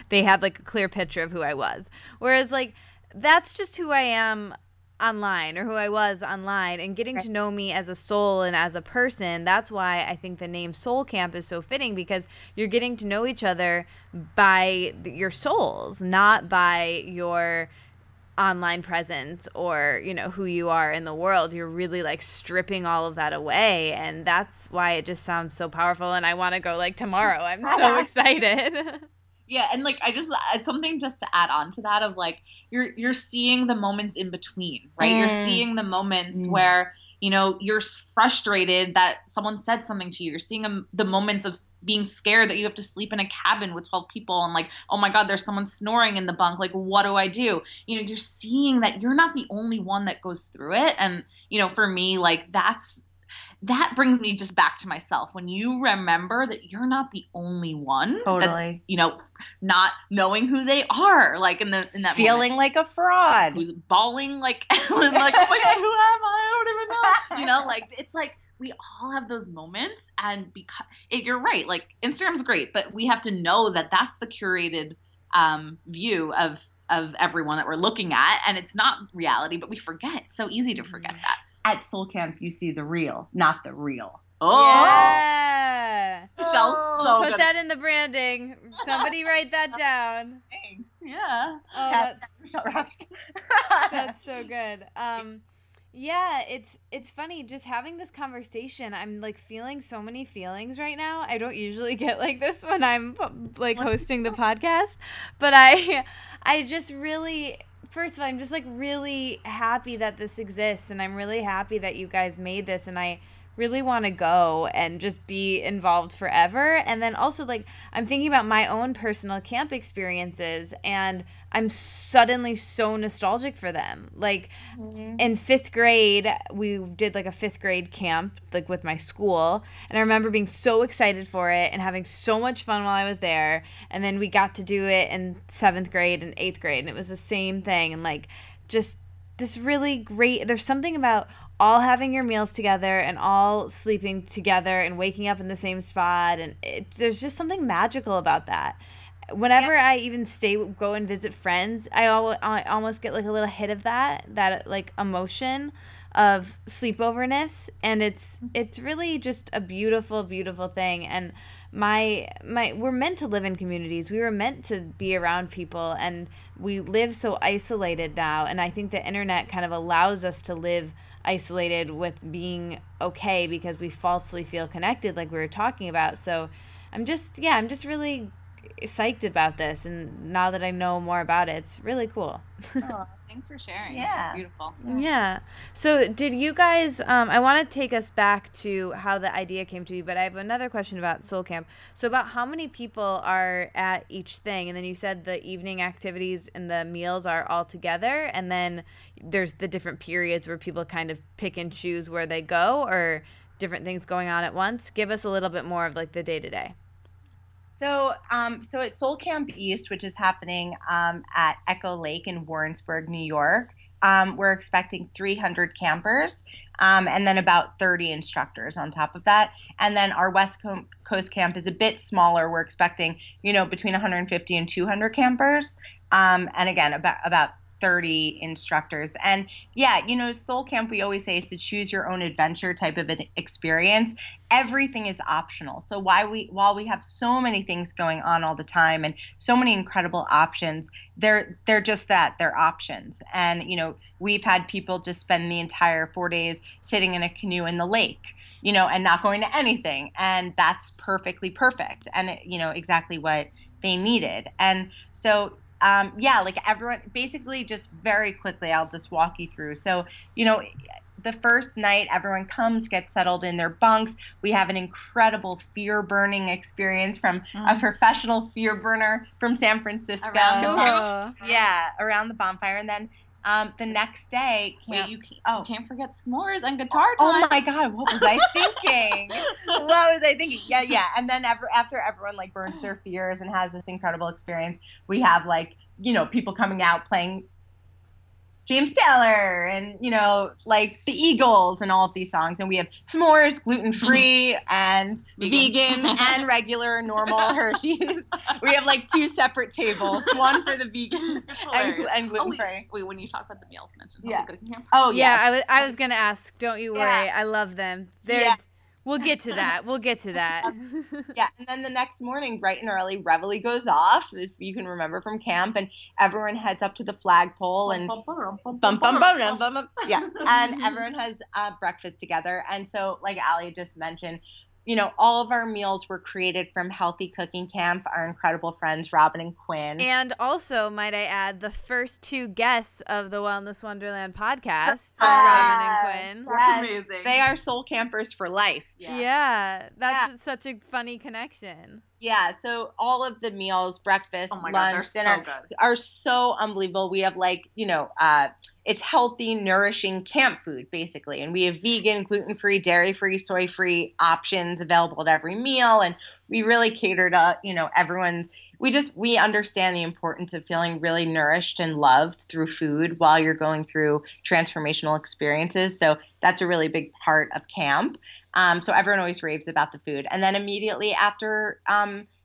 They had like a clear picture of who I was. Whereas like that's just who I am online, or who I was online, and getting to know me as a soul and as a person. That's why I think the name SoulCamp is so fitting, because you're getting to know each other by your souls, not by your online presence or, you know, who you are in the world. You're really like stripping all of that away, and that's why it just sounds so powerful, and I want to go like tomorrow. I'm so excited. Yeah, and like it's something just to add on to that of like you're seeing the moments in between, right? You're seeing the moments where, you know, you're frustrated that someone said something to you. You're seeing the moments of being scared that you have to sleep in a cabin with 12 people and like, oh my God, there's someone snoring in the bunk. Like, what do I do? You know, you're seeing that you're not the only one that goes through it. And, you know, for me, like that brings me just back to myself. When you remember that you're not the only one, totally, you know, not knowing who they are, like in that feeling moment, like a fraud, who's bawling like, like, oh my God, who am I? I don't even know. You know, like it's like we all have those moments, and because you're right, like Instagram's great, but we have to know that that's the curated view of everyone that we're looking at, and it's not reality. But we forget. It's so easy to forget that. At SoulCamp, you see the real, not the real. Oh, yeah. Michelle's so Put good. that in the branding. Somebody write that down. Thanks. Yeah. Oh, Michelle Raps. that's so good. Yeah, it's funny just having this conversation. I'm like feeling so many feelings right now. I don't usually get like this when I'm like hosting the podcast, but I just really, first of all, I'm just like really happy that this exists, and I'm really happy that you guys made this, and I really want to go and just be involved forever. And then also like I'm thinking about my own personal camp experiences, and I'm suddenly so nostalgic for them. Like in 5th grade, we did like a 5th grade camp like with my school, and I remember being so excited for it and having so much fun while I was there. And then we got to do it in 7th grade and 8th grade, and it was the same thing. And like just this really great, there's something about all having your meals together and all sleeping together and waking up in the same spot, and there's just something magical about that. Whenever I even go and visit friends, I almost get like a little hit of that like emotion of sleepoverness, and it's really just a beautiful, beautiful thing. And we're meant to live in communities. We were meant to be around people, and we live so isolated now. And I think the internet kind of allows us to live isolated with being okay, because we falsely feel connected, like we were talking about. So I'm just really psyched about this, and now that I know more about it, it's really cool. Oh, thanks for sharing. Yeah. Beautiful. Yeah. So did you guys, I want to take us back to how the idea came to be, but I have another question about SoulCamp. So about how many people are at each thing? And then you said the evening activities and the meals are all together, and then there's the different periods where people kind of pick and choose where they go, or different things going on at once. Give us a little bit more of like the day-to-day. So, so at SoulCamp East, which is happening at Echo Lake in Warrensburg, New York, we're expecting 300 campers, and then about 30 instructors on top of that. And then our West Coast camp is a bit smaller. We're expecting, between 150 and 200 campers, and again, about 30 instructors. And yeah, Soul Camp, we always say, is to choose your own adventure type of an experience. Everything is optional. So while we have so many things going on all the time and so many incredible options, they're just that, they're options. And we've had people just spend the entire 4 days sitting in a canoe in the lake, and not going to anything, and that's perfectly perfect, and exactly what they needed. And so like everyone, basically, just very quickly, I'll just walk you through. So, the first night, everyone comes, gets settled in their bunks. We have an incredible fear burning experience from a professional fear burner from San Francisco. Around the bonfire. And then the next day, you can't forget s'mores and guitar time. Oh my God, what was I thinking? Yeah. And then after everyone like burns their fears and has this incredible experience, we have people coming out playing James Taylor and, like the Eagles and all of these songs. And we have s'mores, gluten-free and vegan and regular, normal Hershey's. We have like 2 separate tables, one for the vegan and gluten-free. Wait, when you talk about the meals, mention cooking camp? Oh, yeah. I was going to ask, don't you worry. I love them. We'll get to that. Yeah, and then the next morning, bright and early, Reveille goes off, if you can remember from camp, and everyone heads up to the flagpole and and everyone has breakfast together. And so, like Ali just mentioned, all of our meals were created from Healthy Cooking Camp, our incredible friends, Robin and Quinn. And also, might I add, the first 2 guests of the Wellness Wonderland podcast, Robin and Quinn. That's amazing. They are soul campers for life. Yeah, that's such a funny connection. Yeah, so all of the meals, breakfast, lunch, dinner, so are so unbelievable. We have it's healthy, nourishing camp food, basically. And we have vegan, gluten-free, dairy-free, soy-free options available at every meal. And we really cater to, everyone's, we understand the importance of feeling really nourished and loved through food while you're going through transformational experiences. So that's a really big part of camp. So everyone always raves about the food. And then immediately after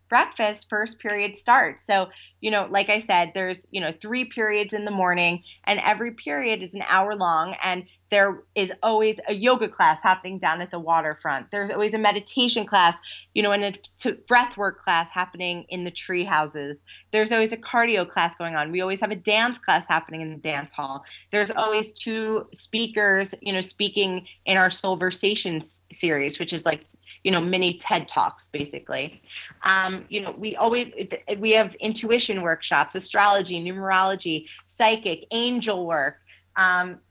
breakfast, first period starts. So, like I said, there's, 3 periods in the morning, and every period is an hour long, and there is always a yoga class happening down at the waterfront. There's always a meditation class, and a breath work class happening in the tree houses. There's always a cardio class going on. We always have a dance class happening in the dance hall. There's always 2 speakers, speaking in our Soulversation series, which is like, mini TED Talks, basically. We have intuition workshops, astrology, numerology, psychic, angel work,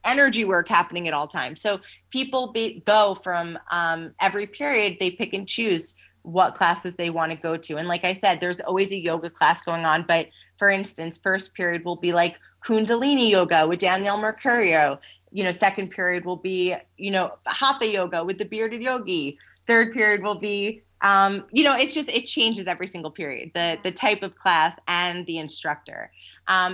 energy work happening at all times. So people go from every period, they pick and choose what classes they want to go to. And like I said, there's always a yoga class going on. But for instance, first period will be like Kundalini yoga with Danielle Mercurio. Second period will be, Hatha yoga with the bearded yogi. Third period will be, it changes every single period, the type of class and the instructor.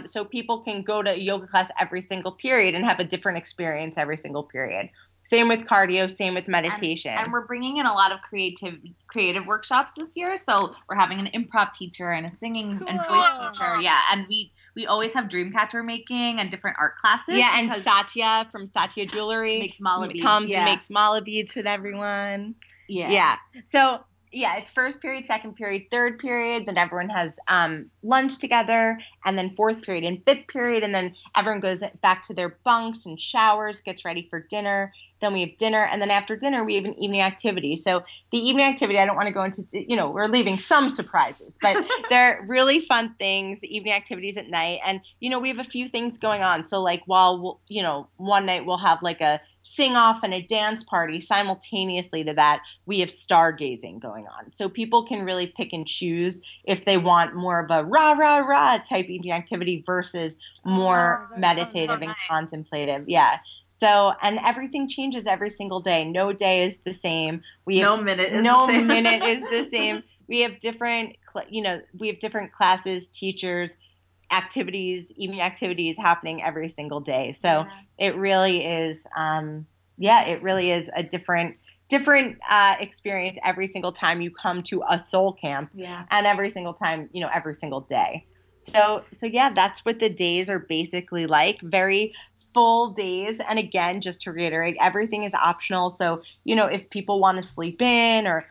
So people can go to a yoga class every single period and have a different experience every single period. Same with cardio, same with meditation. And we're bringing in a lot of creative workshops this year. So we're having an improv teacher and a singing and voice teacher. Yeah, and we always have dream catcher making and different art classes. Yeah, and Satya from Satya Jewelry makes mala beads. Comes and makes mala beads with everyone. Yeah. So it's first period, second period, third period. Then everyone has lunch together, and then fourth period and fifth period, and then everyone goes back to their bunks and showers, gets ready for dinner. Then we have dinner, and then after dinner, we have an evening activity. So the evening activity, I don't want to go into, we're leaving some surprises, but they're really fun things, evening activities at night. And, we have a few things going on. So like while, one night we'll have like a sing-off and a dance party, simultaneously to that, we have stargazing going on. So people can really pick and choose if they want more of a rah, rah, rah type evening activity versus more meditative and contemplative. Yeah. So, and everything changes every single day. No day is the same. No minute is no the same. minute is the same. We have different, we have different classes, teachers, activities, evening activities happening every single day. So it really is, it really is a different experience every single time you come to a soul camp, and every single time, every single day. So yeah, that's what the days are basically like. Very full days. And again, just to reiterate, everything is optional. So, if people want to sleep in, or,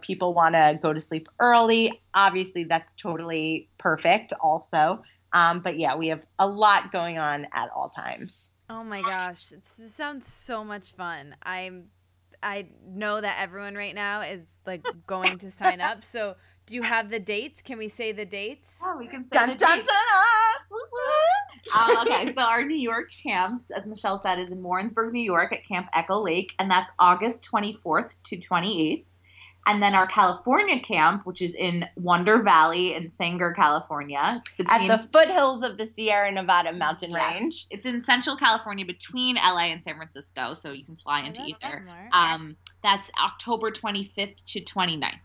people want to go to sleep early, obviously that's totally perfect also. But yeah, we have a lot going on at all times. Oh my gosh, it sounds so much fun. I know that everyone right now is like going to sign up. So do you have the dates? Can we say the dates? Oh, we can say the dates. Okay, so our New York camp, as Michelle said, is in Warrensburg, New York at Camp Echo Lake, and that's August 24th to 28th. And then our California camp, which is in Wonder Valley in Sanger, California. At the foothills of the Sierra Nevada mountain range. It's in Central California between LA and San Francisco, so you can fly into either. That's October 25th to 29th.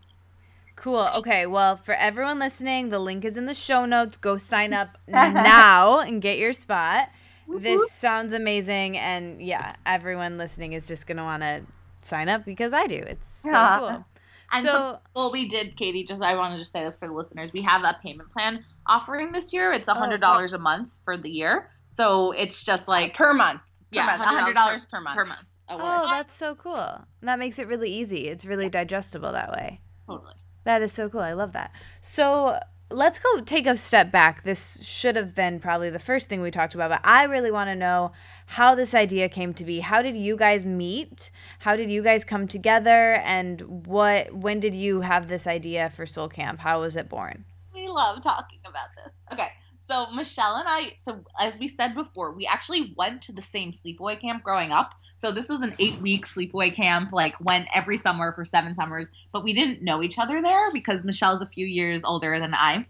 Cool. Okay, well, for everyone listening, the link is in the show notes. Go sign up now and get your spot. This sounds amazing, and yeah, everyone listening is just going to want to sign up because I do. It's so cool. And so we did, Katie, I want to just say this for the listeners. We have a payment plan offering this year. It's $100 a month for the year. So it's just like per month. $100 per month. Oh, that's so cool. That makes it really easy. It's really digestible that way. Totally. That is so cool. I love that. So let's go take a step back. This should have been probably the first thing we talked about, but I really want to know how this idea came to be. How did you guys meet? How did you guys come together? And when did you have this idea for Soul Camp? How was it born? We love talking about this. Okay. So Michelle and I, as we said before, we actually went to the same sleepaway camp growing up. So this was an 8-week sleepaway camp, went every summer for 7 summers, but we didn't know each other there because Michelle's a few years older than I.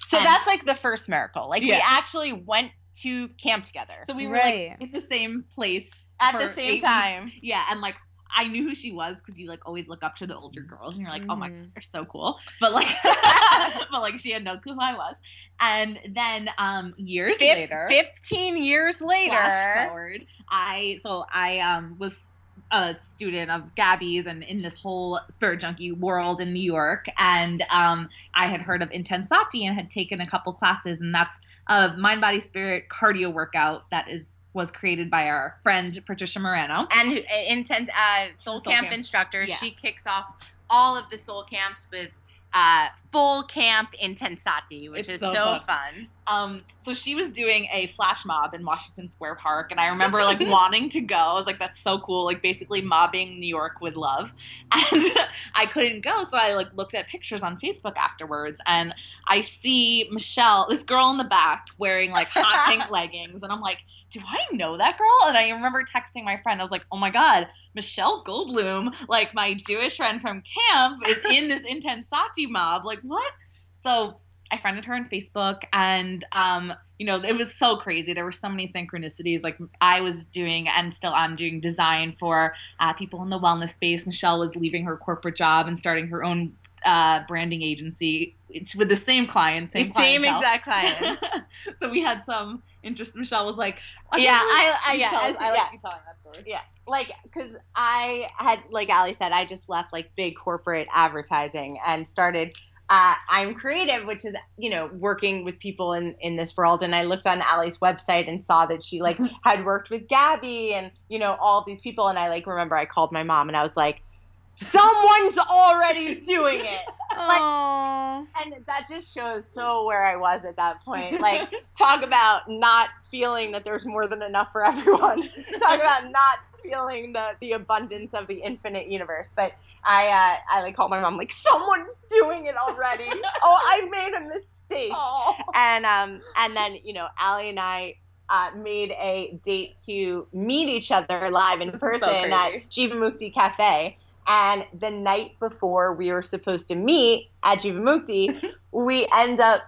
So that's the first miracle. We actually went to camp together. So we were in the same place at the same time. Weeks. Yeah, and I knew who she was because you always look up to the older girls and you're like, oh my God, they're so cool. But she had no clue who I was. And then years later, 15 years later, flash forward, I was a student of Gabby's and in this whole spirit junkie world in New York. And I had heard of Intensati and had taken a couple classes, and that's a mind, body, spirit cardio workout that was created by our friend Patricia Moreno. And Soul Camp instructor. Yeah. She kicks off all of the Soul Camps with full camp Intensati, which is so fun. So she was doing a flash mob in Washington Square Park, and I remember wanting to go. I was like, that's so cool, basically mobbing New York with love. And I couldn't go, so I looked at pictures on Facebook afterwards, and I see Michelle, this girl in the back, wearing hot pink leggings, and I'm like, do I know that girl? And I remember texting my friend. I was like, oh my God, Michelle Goldblum, my Jewish friend from camp, is in this Intensati mob. What? So I friended her on Facebook, and, it was so crazy. There were so many synchronicities. I was doing, and still I'm doing, design for people in the wellness space. Michelle was leaving her corporate job and starting her own branding agency. It's with the same clients, same exact clients. So we had some interest. Michelle was like, I like you telling that story. Yeah, because I had, Ali said, I just left big corporate advertising and started I'm Creative, which is, working with people in this world. And I looked on Ali's website and saw that she had worked with Gabby and, all of these people. And I remember I called my mom and I was like, someone's already doing it. And that just shows so where I was at that point. Talk about not feeling that there's more than enough for everyone. Talk about not feeling the abundance of the infinite universe. But I called my mom, someone's doing it already. I made a mistake. And then, Ali and I made a date to meet each other live in person at Jivamukti Cafe. And the night before we were supposed to meet at Jivamukti, we end up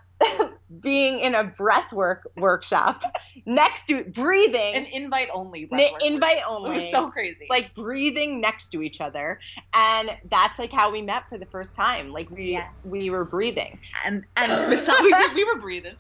being in a breath workshop next to breathing. An invite only. Invite only. It was so crazy. Like breathing next to each other. And that's like how we met for the first time. Like we were breathing. And Michelle, we were breathing.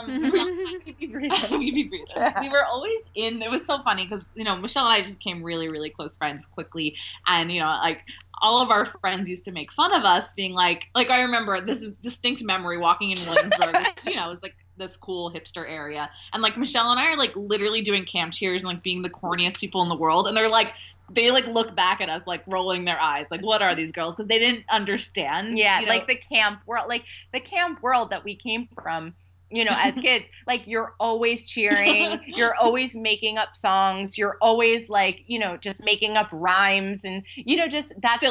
Michelle, we'd be breathing. We were always in. It was so funny because Michelle and I just became really, really close friends quickly, and like all of our friends used to make fun of us, being like I remember this distinct memory walking in Williamsburg. Which, it was like this cool hipster area, and like Michelle and I are like literally doing camp cheers and like being the corniest people in the world, and they're like. They like look back at us like rolling their eyes like what are these girls because they didn't understand like the camp world that we came from as kids, like you're always cheering, you're always making up songs, you're always like, just making up rhymes and, that's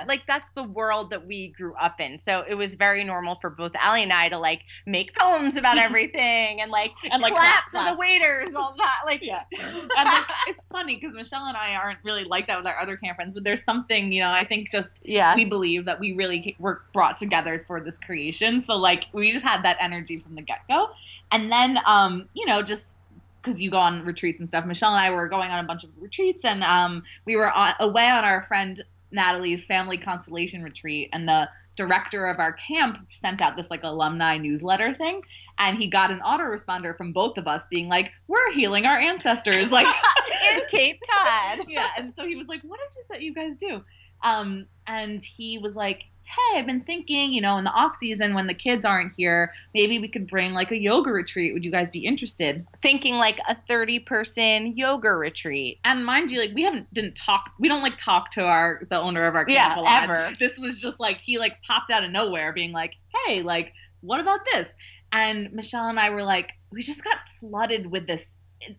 like that's the world that we grew up in. So it was very normal for both Allie and I to like make poems about everything and clap for the waiters, all that. Like, yeah. And like, it's funny because Michelle and I aren't really like that with our other camp friends, but there's something, I think just we believe that we really were brought together for this creation. So like we just had that energy from the get-go. And then, just because you go on retreats and stuff, Michelle and I were going on a bunch of retreats, and we were away on our friend Natalie's family constellation retreat, and the director of our camp sent out this like alumni newsletter thing, and he got an autoresponder from both of us being like, we're healing our ancestors, like in Cape Cod. Yeah, and so he was like, what is this that you guys do? And he was like, hey, I've been thinking, in the off season when the kids aren't here, maybe we could bring like a yoga retreat. Would you guys be interested? Thinking like a 30-person yoga retreat. And mind you, like we don't like talk to the owner of our camp a lot. Ever. This was just like, he like popped out of nowhere being like, hey, like, what about this? And Michelle and I were like, we just got flooded with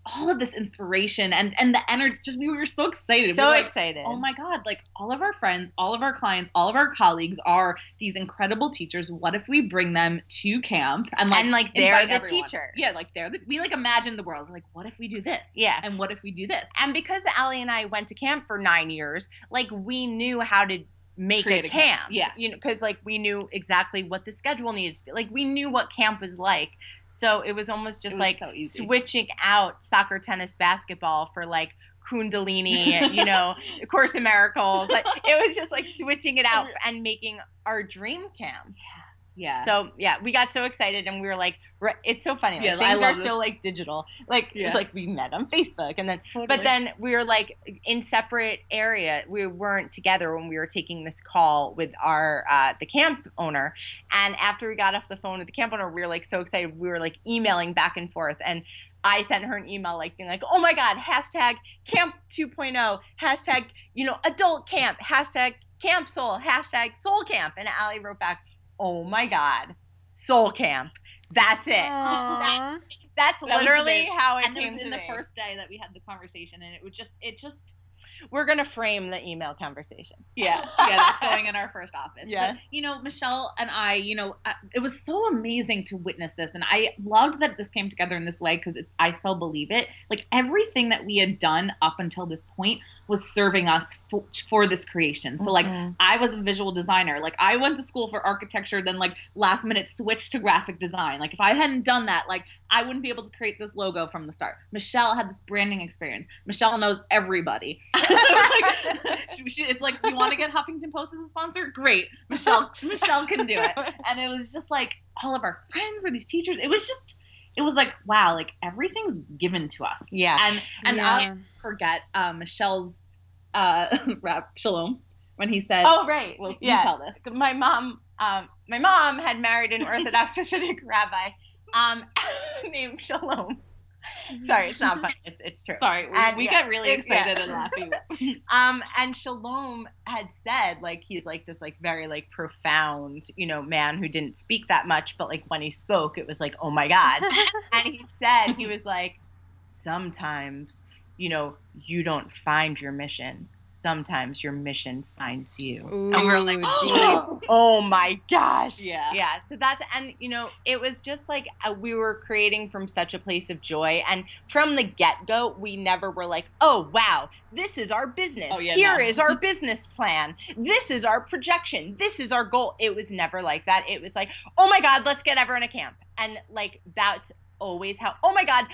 all of this inspiration and the energy. Just we were so excited. So we excited. Oh my God, like all of our friends, all of our clients, all of our colleagues are these incredible teachers. What if we bring them to camp and they're the teachers? Yeah, like we like imagine the world. We're like, what if we do this? Yeah. And what if we do this? And because Allie and I went to camp for 9 years, like we knew how to make a camp. Yeah. Because like we knew exactly what the schedule needed to be. Like we knew what camp was like. So it was almost just like so switching out soccer, tennis, basketball for like Kundalini, Course in Miracles. Like it was just like switching it out and making our dream camp. Yeah. So we got so excited and we were like, it's so funny. Like, things are so like digital. Like like we met on Facebook and then, but then we were like in separate area. We weren't together when we were taking this call with our the camp owner. And after we got off the phone with the camp owner, we were like so excited. We were like emailing back and forth, and I sent her an email like being like, oh my God, hashtag camp 2.0, hashtag adult camp, hashtag camp soul, hashtag SoulCamp, and Allie wrote back, oh my God, SoulCamp. That's it. That's literally how it came to me. And it was in the first day that we had the conversation, and it just we're going to frame the email conversation. Yeah, that's going in our first office. Yeah. But, Michelle and I, it was so amazing to witness this. And I loved that this came together in this way because I so believe it. Like everything that we had done up until this point was serving us for this creation. So like I was a visual designer. Like I went to school for architecture, then like last minute switched to graphic design. Like if I hadn't done that, like I wouldn't be able to create this logo from the start. Michelle had this branding experience. Michelle knows everybody. It's like, you want to get Huffington Post as a sponsor? Great. Michelle can do it. And it was just like all of our friends were these teachers. It was like, wow, like everything's given to us. Yeah. And I'll forget Michelle's rap Shalom when he said, oh, right. Well, you tell this. My mom had married an Orthodox Hasidic rabbi named Shalom. Sorry, it's not funny. It's true. Sorry, we get really excited and laughing. And Shalom had said, like, he's like this, like, very like profound, man who didn't speak that much, but like when he spoke, it was like, oh my God. And he said, he was like, sometimes, you don't find your mission. sometimes your mission finds you. Ooh, and we're like, deep. oh my gosh. Yeah. Yeah. So that's, and it was just like we were creating from such a place of joy. And from the get-go, we never were like, oh, wow, this is our business. Oh, yeah, Here no. is our business plan. This is our projection. This is our goal. It was never like that. It was like, oh my God, let's get everyone a camp. And like that's always how, oh my God,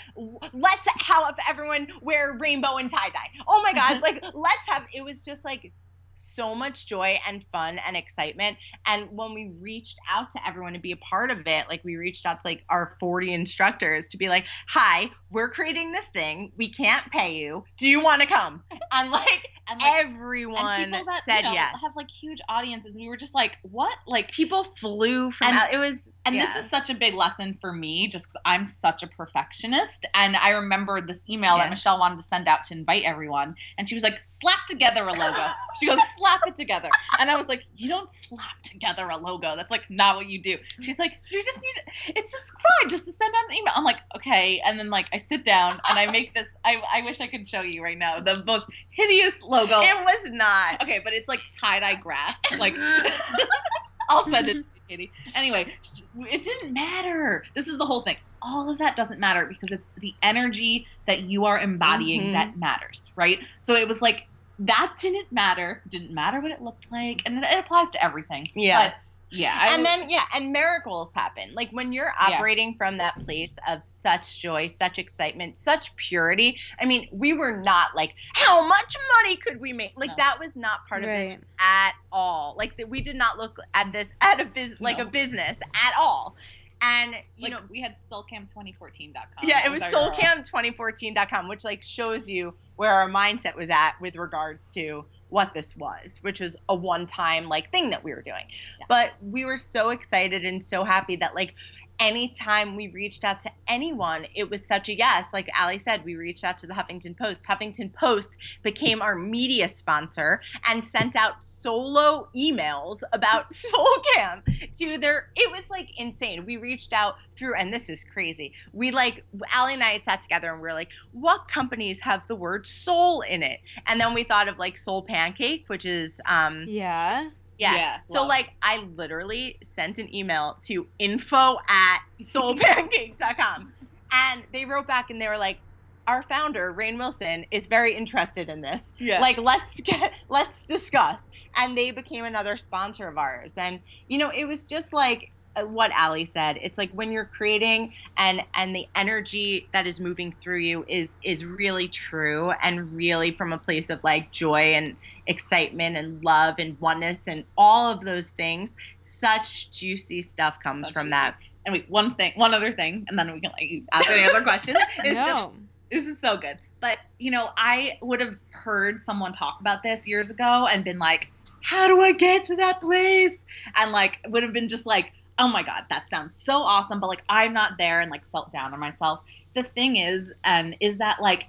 let's have everyone wear rainbow and tie-dye. Oh my God, like let's have, it was just like so much joy and fun and excitement. And when we reached out to everyone to be a part of it, like we reached out to like our 40 instructors to be like, hi, we're creating this thing. We can't pay you. Do you want to come? And like, everyone that, said yes. Have like huge audiences. We were just like, what? Like people flew from it was, and this is such a big lesson for me, just because I'm such a perfectionist. And I remember this email that Michelle wanted to send out to invite everyone, and she was like, slap together a logo. She goes, slap it together. And I was like, you don't slap together a logo. That's like not what you do. She's like, you just need it's just fine just to send out an email. I'm like, okay. And then like I sit down and I make this, I wish I could show you right now, the most hideous logo. It was not. Okay, but it's like tie-dye grass. Like I'll send it to you, Katie. Anyway, it didn't matter. This is the whole thing. All of that doesn't matter because it's the energy that you are embodying that matters, right? So it was like, that didn't matter. Didn't matter what it looked like. And it applies to everything. Yeah. But yeah. And miracles happen. Like when you're operating from that place of such joy, such excitement, such purity. I mean, we were not like, how much money could we make? Like that was not part of this at all. Like we did not look at this at a a business at all. And you know, we had SoulCamp2014.com. Yeah, it was SoulCamp2014.com, which like shows you where our mindset was at with regards to what this was, which was a one-time like thing that we were doing. Yeah. But we were so excited and so happy that like anytime we reached out to anyone, it was such a yes. Like Ali said, we reached out to the Huffington Post. Huffington Post became our media sponsor and sent out solo emails about SoulCamp to it was like insane. We reached out through, and this is crazy. We like, Ali and I had sat together and we were like, what companies have the word soul in it? And then we thought of like Soul Pancake, which is, Yeah. So like I literally sent an email to info@soulpancake.com and they wrote back and they were like, our founder, Rainn Wilson, is very interested in this. Yeah. Like let's discuss. And they became another sponsor of ours. And it was just like what Ali said. It's like when you're creating and the energy that is moving through you is really true and really from a place of like joy and excitement and love and oneness and all of those things. Such juicy stuff comes from that. And wait, one other thing, and then we can like ask any other questions. This is so good. But I would have heard someone talk about this years ago and been like, how do I get to that place? And like would have been just like, oh my God, that sounds so awesome, but like I'm not there, and like felt down on myself. The thing is that like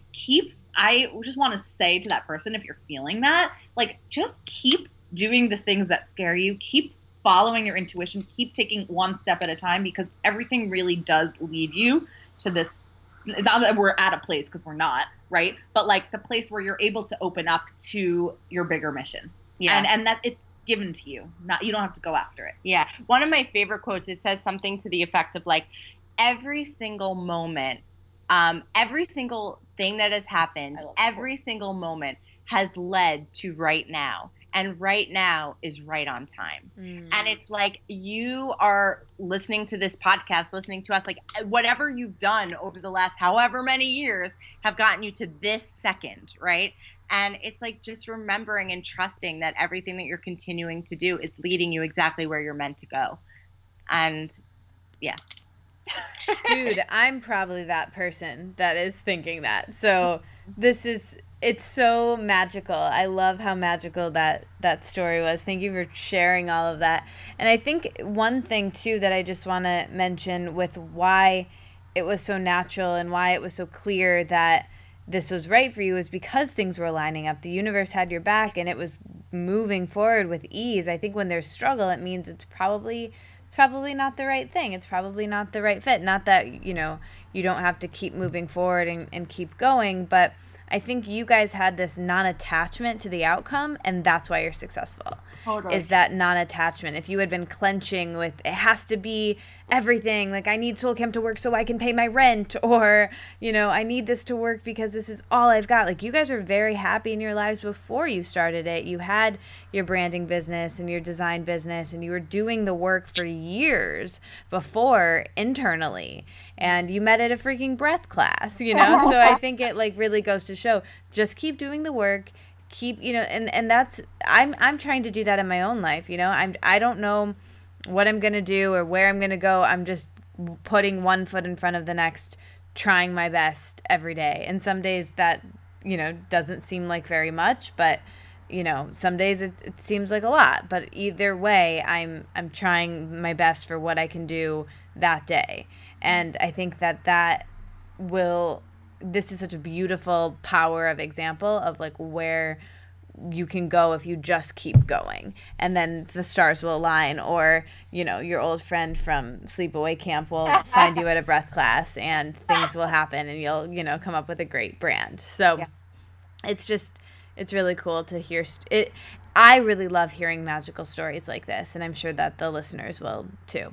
I just want to say to that person, if you're feeling that, like just keep doing the things that scare you, keep following your intuition, keep taking one step at a time, because everything really does lead you to this, not that we're at a place, because we're not, right? But like the place where you're able to open up to your bigger mission. Yeah. And that it's given to you. You don't have to go after it. Yeah. One of my favorite quotes, it says something to the effect of like, every single moment, every single thing that has happened, every single moment has led to right now. And right now is right on time. And it's like you are listening to this podcast, listening to us, like whatever you've done over the last however many years have gotten you to this second, right? And it's like just remembering and trusting that everything that you're continuing to do is leading you exactly where you're meant to go. And yeah. Dude, I'm probably that person that is thinking that. So it's so magical. I love how magical that story was. Thank you for sharing all of that. And I think one thing too that I just want to mention with why it was so natural and why it was so clear that this was right for you is because things were lining up. The universe had your back and it was moving forward with ease. I think when there's struggle, it means it's probably not the right thing. It's probably not the right fit. Not that, you don't have to keep moving forward and keep going, but I think you guys had this non-attachment to the outcome, and that's why you're successful. Totally. Is that non-attachment. If you had been clenching with, it has to be everything, like I need SoulCamp to work so I can pay my rent, or, you know, I need this to work because this is all I've got. Like, you guys were very happy in your lives before you started it. You had your branding business and your design business, and you were doing the work for years before internally, and you met at a freaking breath class, you know? So I think it like really goes to show, just keep doing the work, keep, you know, and that's, I'm trying to do that in my own life, you know? I don't know what I'm going to do or where I'm going to go. I'm just putting one foot in front of the next, trying my best every day. And some days that, you know, doesn't seem like very much, but, you know, some days it seems like a lot. But either way, I'm trying my best for what I can do that day. And I think that will, this is such a beautiful power of example of like where you can go if you just keep going, and then the stars will align, or, you know, your old friend from sleepaway camp will find you at a breath class, and things will happen, and you'll, you know, come up with a great brand. So it's really cool to hear it. I really love hearing magical stories like this, and I'm sure that the listeners will too.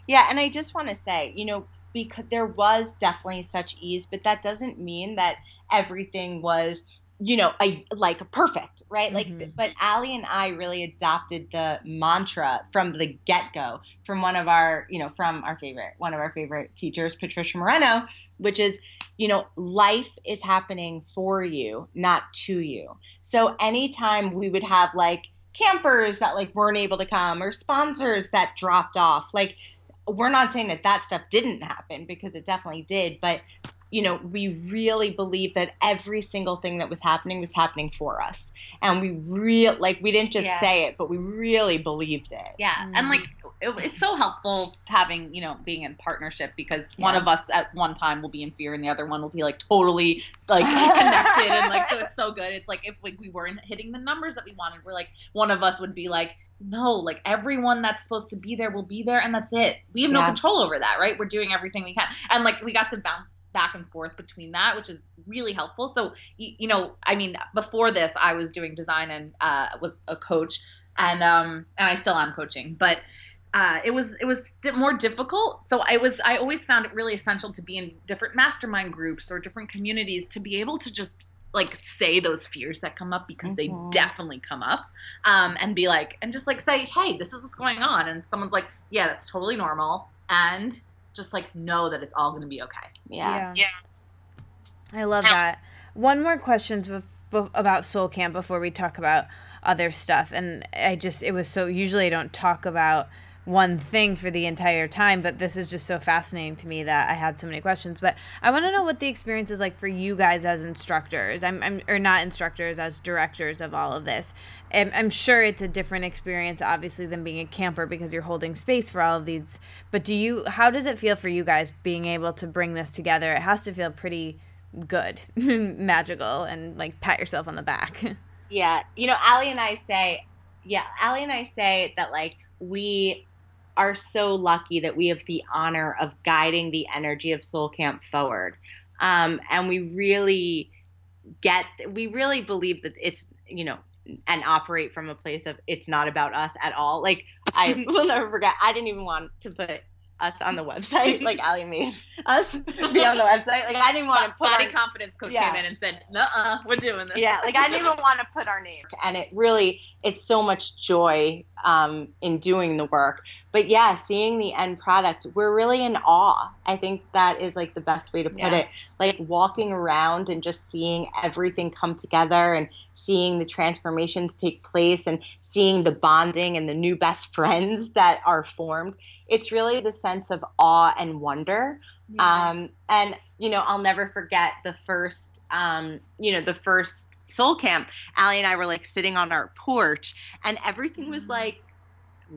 Yeah, and I just want to say, you know, because there was definitely such ease, but that doesn't mean that everything was, you know, like perfect, right? Like, but Allie and I really adopted the mantra from the get-go from one of our favorite teachers, Patricia Moreno, which is, you know, life is happening for you, not to you. So anytime we would have like campers that like weren't able to come, or sponsors that dropped off, like, we're not saying that stuff didn't happen, because it definitely did, but, you know, we really believed that every single thing that was happening for us. And we we didn't just say it, but we really believed it. Yeah. And like, it's so helpful having, you know, being in partnership, because one of us at one time will be in fear and the other one will be like totally like connected. And like, so it's so good. It's like, if like we weren't hitting the numbers that we wanted, we're like, one of us would be like, no, like everyone that's supposed to be there will be there, and that's it. We have no control over that, right? We're doing everything we can. And like, we got to bounce back and forth between that, which is really helpful. So, you know, I mean, before this, I was doing design and was a coach, and I still am coaching, but it was more difficult. So I always found it really essential to be in different mastermind groups or different communities to be able to just like say those fears that come up, because they definitely come up, and be like, and just like say, hey, this is what's going on. And someone's like, yeah, that's totally normal. And just like know that it's all going to be okay. Yeah. I love that. One more question about SoulCamp before we talk about other stuff. And it was so, usually I don't talk about one thing for the entire time, but this is just so fascinating to me that I had so many questions. But I want to know what the experience is like for you guys as instructors, or not instructors, as directors of all of this. I'm sure it's a different experience, obviously, than being a camper, because you're holding space for all of these. But how does it feel for you guys being able to bring this together? It has to feel pretty good, magical, and like pat yourself on the back. Yeah. You know, Allie and I say that like we are so lucky that we have the honor of guiding the energy of SoulCamp forward. And we really believe that it's, you know, and operate from a place of, it's not about us at all. Like, I will never forget, I didn't even want to put us on the website. Like, Allie made us be on the website. Like, I didn't want to put body confidence coach came in and said, "Nuh-uh, we're doing this." Yeah, like I didn't even want to put our name. And it's so much joy in doing the work. But yeah, seeing the end product, we're really in awe. I think that is like the best way to put it. Like walking around and just seeing everything come together, and seeing the transformations take place, and seeing the bonding and the new best friends that are formed. It's really the sense of awe and wonder. And, you know, I'll never forget the first SoulCamp. Allie and I were like sitting on our porch, and everything was like,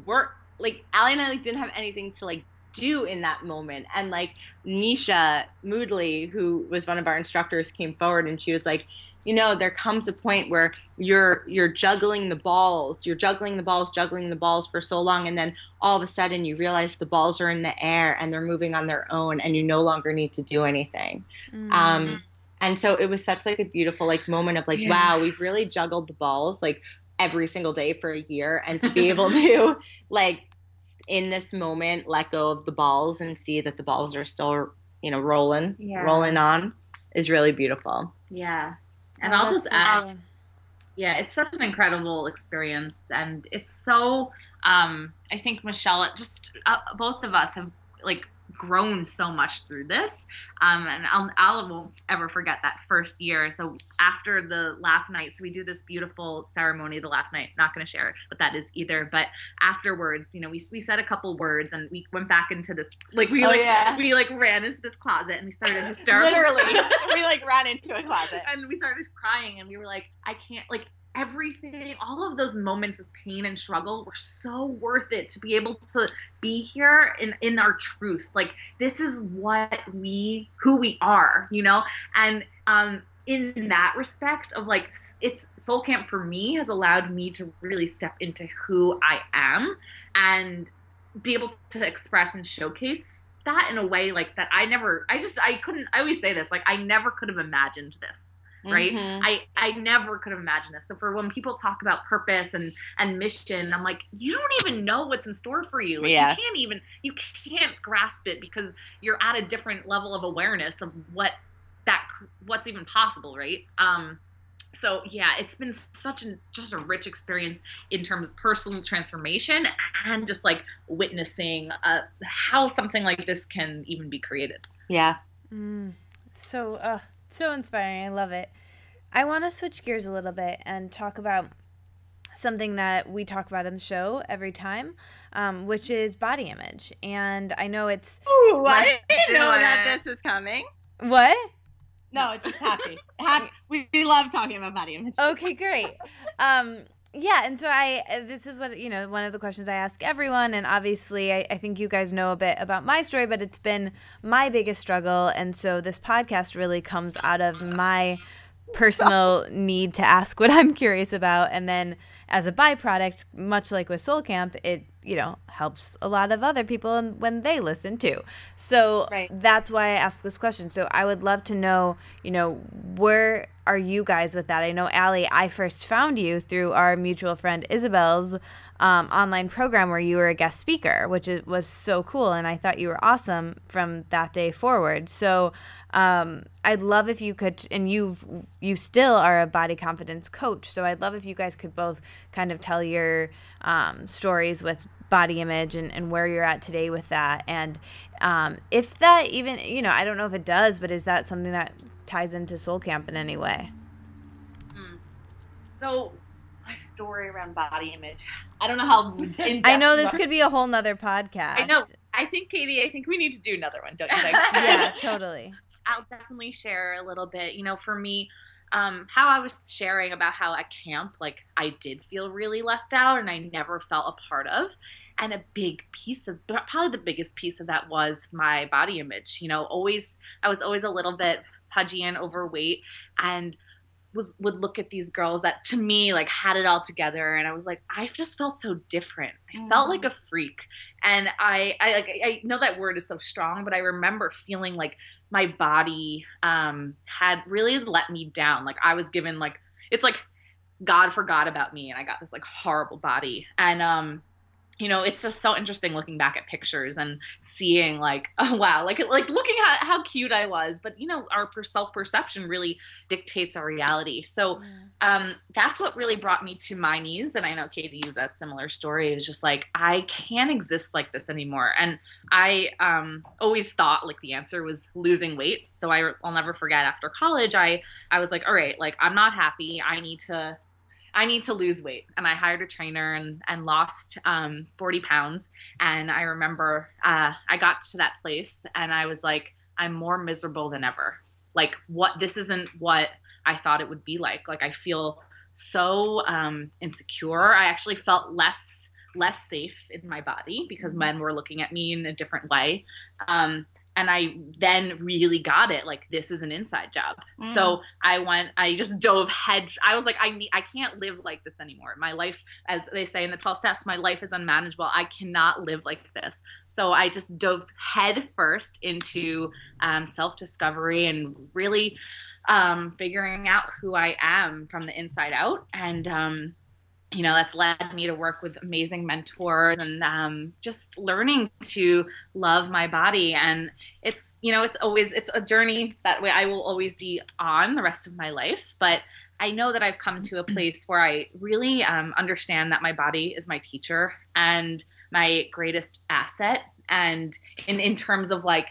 Allie and I like didn't have anything to like do in that moment. And like Nisha Moodley, who was one of our instructors, came forward, and she was like, you know, there comes a point where you're juggling the balls for so long, and then all of a sudden you realize the balls are in the air and they're moving on their own, and you no longer need to do anything. And so it was such like a beautiful like moment of like, wow, we've really juggled the balls like every single day for a year. And to be able to like in this moment, let go of the balls and see that the balls are still, rolling on is really beautiful. Yeah. And I'll just add, it's such an incredible experience. And it's so, I think Michelle, both of us have like grown so much through this. And I won't ever forget that first year. So after the last night, so we do this beautiful ceremony the last night, not going to share what that is either, but afterwards, we said a couple words and we went back into this, like we ran into this closet and we started hysterical. Literally, we like ran into a closet and we started crying and we were like, I can't, like, everything, all of those moments of pain and struggle were so worth it to be able to be here in our truth. Like, this is who we are, and in that respect of like, it's SoulCamp for me has allowed me to really step into who I am and be able to express and showcase that in a way like that I always say this, like, I never could have imagined this. Right. Mm-hmm. I never could have imagined this. So for when people talk about purpose and mission, I'm like, you don't even know what's in store for you. Like, you can't grasp it because you're at a different level of awareness of what's even possible. Right. So yeah, it's been just a rich experience in terms of personal transformation and just like witnessing how something like this can even be created. Yeah. So inspiring. I love it. I want to switch gears a little bit and talk about something that we talk about in the show every time, which is body image. And I know it's... Ooh, I didn't know that this was coming. What? No, just happy. We love talking about body image. Okay, great. Yeah, and so this is what, one of the questions I ask everyone, and obviously I think you guys know a bit about my story, but it's been my biggest struggle, and so this podcast really comes out of my personal need to ask what I'm curious about, and then as a byproduct, much like with SoulCamp, it, helps a lot of other people when they listen too. So That's why I asked this question. So I would love to know, where are you guys with that? I know, Allie, I first found you through our mutual friend Isabel's online program where you were a guest speaker, which was so cool. And I thought you were awesome from that day forward. So I'd love if you could, and you still are a body confidence coach, so I'd love if you guys could both kind of tell your stories with body image and where you're at today with that. And if that even, I don't know if it does, but is that something that ties into SoulCamp in any way? So my story around body image, I don't know how in-depth. I know this could be a whole nother podcast. I know. I think, Katie, we need to do another one, don't you think? Yeah, totally. I'll definitely share a little bit, for me, how I was sharing about how at camp, like, I did feel really left out and I never felt a part of. And a big piece of, probably the biggest piece of that was my body image. I was always a little bit pudgy and overweight and would look at these girls that to me like had it all together. And I was like, I just felt so different. I felt like a freak. And I know that word is so strong, but I remember feeling like my body had really let me down. Like I was given like, it's like God forgot about me and I got this like horrible body. And it's just so interesting looking back at pictures and seeing like, oh wow, like looking at how cute I was, but our self-perception really dictates our reality. So that's what really brought me to my knees. And I know, Katie, you have that similar story. It was just like, I can't exist like this anymore. And I always thought like the answer was losing weight. So I'll never forget after college, I was like, all right, like I'm not happy. I need to lose weight. And I hired a trainer and lost 40 pounds. And I remember I got to that place and I was like, I'm more miserable than ever. Like this isn't what I thought it would be like. Like I feel so insecure. I actually felt less safe in my body because men were looking at me in a different way. And I then really got it. Like, this is an inside job. So I just dove head. I was like, I can't live like this anymore. My life, as they say in the 12 steps, my life is unmanageable. I cannot live like this. So I just dove head first into self-discovery and really figuring out who I am from the inside out. And, that's led me to work with amazing mentors and just learning to love my body. And it's a journey that way I will always be on the rest of my life. But I know that I've come to a place where I really understand that my body is my teacher and my greatest asset. And in terms of like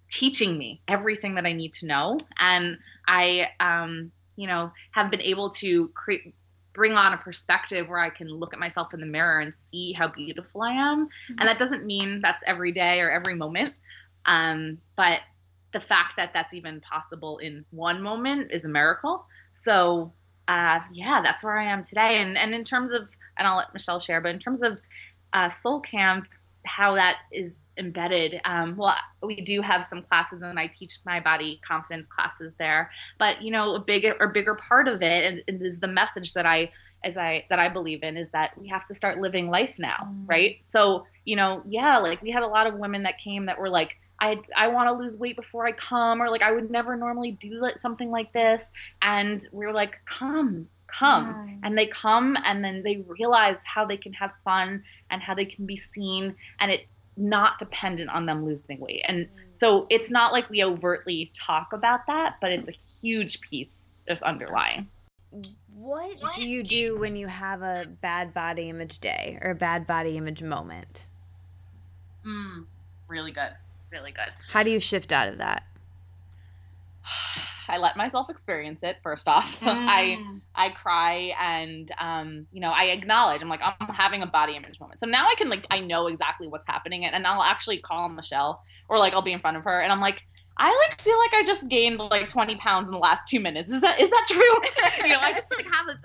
teaching me everything that I need to know. And I, have been able to bring on a perspective where I can look at myself in the mirror and see how beautiful I am. Mm-hmm. And that doesn't mean that's every day or every moment. But the fact that that's even possible in one moment is a miracle. So, that's where I am today. And in terms of, and I'll let Michelle share, but in terms of SoulCamp, how that is embedded. We do have some classes, and I teach my body confidence classes there. But a bigger part of it, and is the message that I believe in, is that we have to start living life now, right? So like we had a lot of women that came that were like, I want to lose weight before I come, or like I would never normally do something like this, and we were like, come. Right. And they come, and then they realize how they can have fun and how they can be seen, and it's not dependent on them losing weight. And so it's not like we overtly talk about that, but it's a huge piece just underlying. What do you do when you have a bad body image day or a bad body image moment? Really good. Really good. How do you shift out of that? I let myself experience it first off. I cry and, I acknowledge, I'm like, I'm having a body image moment. So now I know exactly what's happening, and I'll actually call Michelle, or like I'll be in front of her and I'm like, I feel like I just gained 20 pounds in the last 2 minutes. Is that true? I just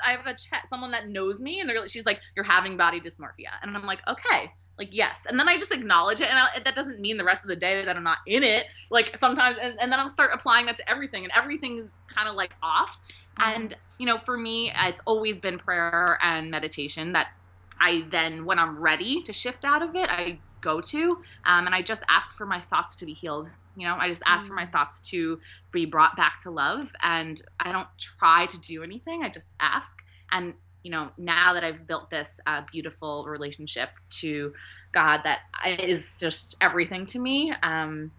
I have someone that knows me, and she's like, you're having body dysmorphia. And I'm like, okay. Yes. And then I just acknowledge it. And that doesn't mean the rest of the day that I'm not in it. Sometimes, and then I'll start applying that to everything, and everything is kind of off. And, for me, it's always been prayer and meditation that I then, when I'm ready to shift out of it, I go to, and I just ask for my thoughts to be healed. I just ask for my thoughts to be brought back to love, and I don't try to do anything. I just ask. And now that I've built this beautiful relationship to God that is just everything to me,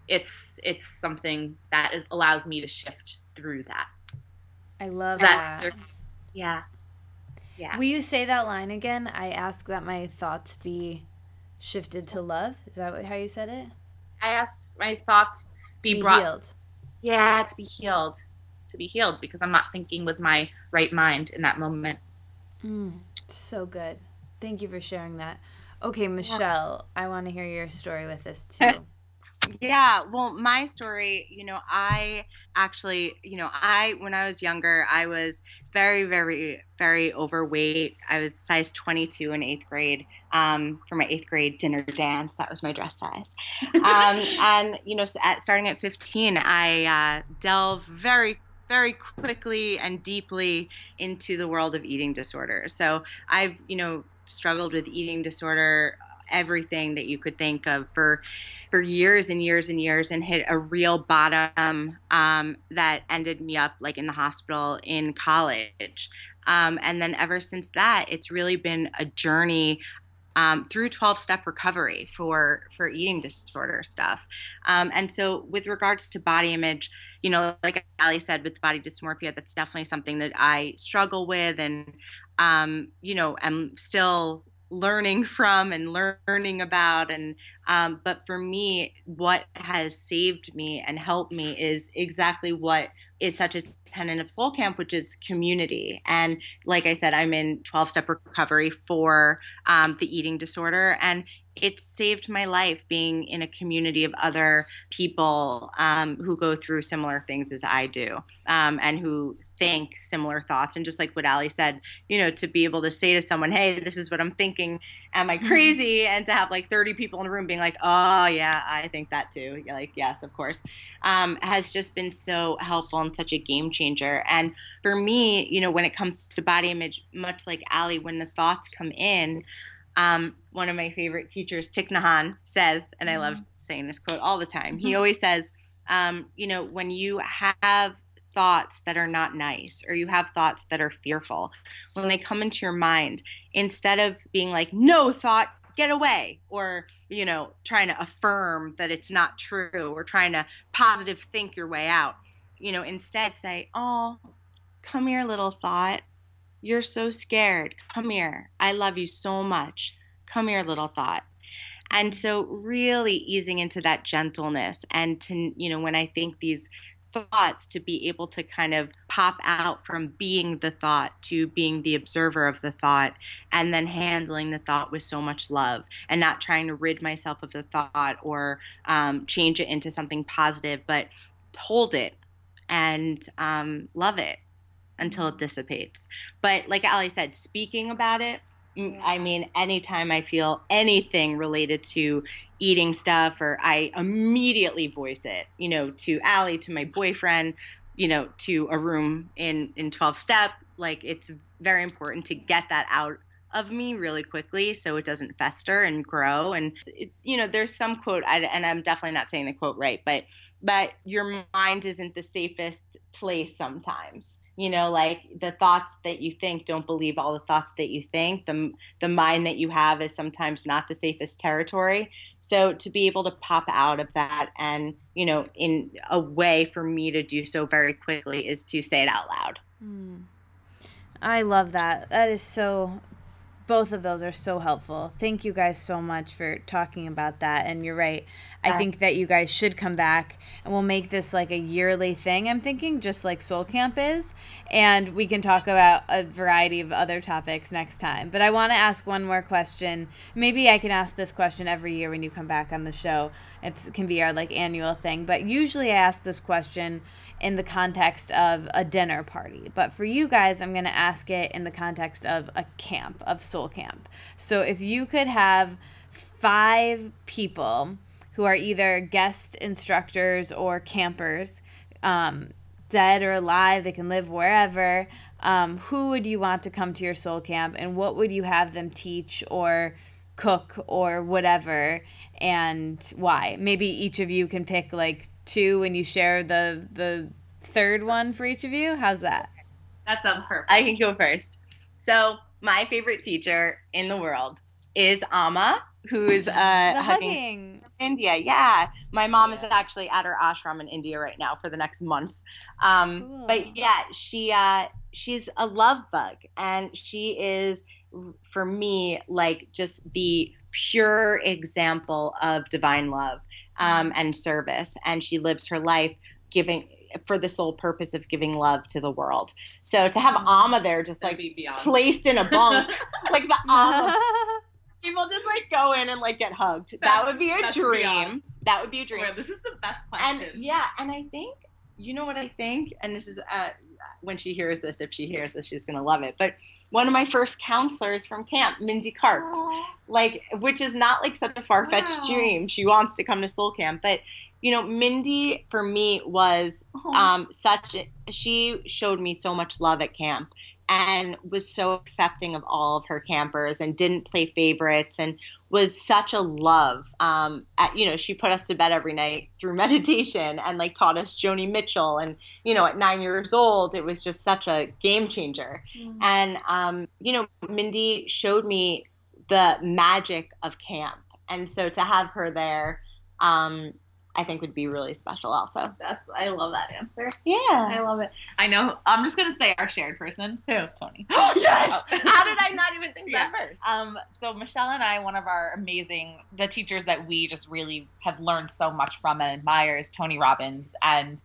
it's something that allows me to shift through that. I love that. Yeah. Will you say that line again? I ask that my thoughts be shifted to love. Is that how you said it? I ask my thoughts be brought healed. Yeah, to be healed. To be healed, because I'm not thinking with my right mind in that moment. So good. Thank you for sharing that. Okay, Michelle, I want to hear your story with this too. Yeah, well, my story, I actually, when I was younger, I was very, very, very overweight. I was size 22 in 8th grade for my 8th grade dinner dance. That was my dress size. And, starting at 15, I delved very quickly and deeply into the world of eating disorders. So I've, struggled with eating disorder, everything that you could think of for years and years and years, and hit a real bottom that ended me up in the hospital in college. And then ever since that, it's really been a journey through 12-step recovery for eating disorder stuff. And so with regards to body image, like Ali said, with body dysmorphia, that's definitely something that I struggle with, and, I'm still learning from and learning about. And but for me, what has saved me and helped me is exactly what is such a tenet of SoulCamp, which is community. And like I said, I'm in 12-step recovery for the eating disorder, and it saved my life being in a community of other people who go through similar things as I do, and who think similar thoughts. And just like what Ali said, to be able to say to someone, hey, this is what I'm thinking. Am I crazy? And to have 30 people in a room being like, oh yeah, I think that too. You're like, yes, of course, has just been so helpful and such a game changer. And for me, when it comes to body image, much like Ali, when the thoughts come in, one of my favorite teachers, Thich Nhat Hanh, says, and I love saying this quote all the time, he always says, when you have thoughts that are not nice, or you have thoughts that are fearful, when they come into your mind, instead of being like, no thought, get away, or, trying to affirm that it's not true, or trying to positive think your way out, instead say, oh, come here, little thought. You're so scared. Come here. I love you so much. Come here, little thought. And so really easing into that gentleness, and to, when I think these thoughts, to be able to kind of pop out from being the thought to being the observer of the thought, and then handling the thought with so much love, and not trying to rid myself of the thought, or change it into something positive, but hold it and love it until it dissipates. But like Ali said, speaking about it, I mean, anytime I feel anything related to eating stuff, or I immediately voice it, to Ali, to my boyfriend, to a room in 12 step. Like, it's very important to get that out of me really quickly so it doesn't fester and grow. And, there's some quote, and I'm definitely not saying the quote right, but your mind isn't the safest place sometimes. Like, the thoughts that you think, don't believe all the thoughts that you think. The mind that you have is sometimes not the safest territory. So to be able to pop out of that, and, in a way for me to do so very quickly, is to say it out loud. I love that. That is so... Both of those are so helpful. Thank you guys so much for talking about that. And you're right. I think that you guys should come back, and we'll make this like a yearly thing, I'm thinking, just like SoulCamp is. And we can talk about a variety of other topics next time. But I want to ask one more question. Maybe I can ask this question every year when you come back on the show. It can be our like annual thing. But usually I ask this question in the context of a dinner party. But for you guys, I'm going to ask it in the context of a camp, of SoulCamp. So if you could have 5 people who are either guest instructors or campers, dead or alive, they can live wherever, who would you want to come to your SoulCamp, and what would you have them teach or cook or whatever, and why? Maybe each of you can pick like 2 and you share the third one for each of you. How's that? That sounds perfect. I can go first. So my favorite teacher in the world is Amma, who's hugging India. Yeah. My mom is actually at her ashram in India right now for the next month. Cool. But yeah, she's a love bug, and she is, for me, like just the pure example of divine love. And service, and she lives her life giving for the sole purpose of giving love to the world. So to have Amma there, just like placed in a bunk, like the Amma, people just like go in and like get hugged. That would be a dream. That would be a dream. This is the best question. And yeah, and I think, you know what I think, and this is when she hears this, if she hears this, she's gonna love it. But one of my first counselors from camp, Mindy Karp, like, which is not like such a far-fetched dream. She wants to come to SoulCamp, but Mindy for me was she showed me so much love at camp, and was so accepting of all of her campers, and didn't play favorites, and was such a love. She put us to bed every night through meditation, and like taught us Joni Mitchell. And, at 9 years old, it was just such a game changer. And, Mindy showed me the magic of camp. And so to have her there, I think would be really special also. I love that answer. Yeah. I love it. I know. I'm just going to say our shared person. Who? Tony. Yes! Oh. How did I not even think that first? So Michelle and I, one of our the teachers that we just really have learned so much from and admire is Tony Robbins. And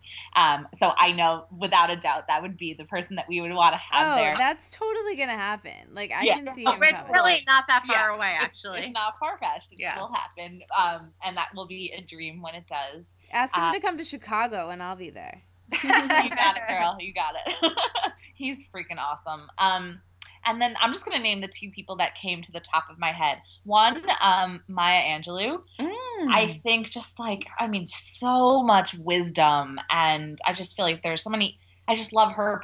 so I know without a doubt that would be the person that we would want to have there. Oh, that's totally going to happen. Like, I can see him It's really not that far away, actually. It's not far-fetched. It will happen. And that will be a dream when it does. Ask him to come to Chicago, and I'll be there. You got it, girl. You got it. He's freaking awesome. And then I'm just going to name the 2 people that came to the top of my head. One, Maya Angelou. I think just so much wisdom. And I just feel like there's so many, I just love her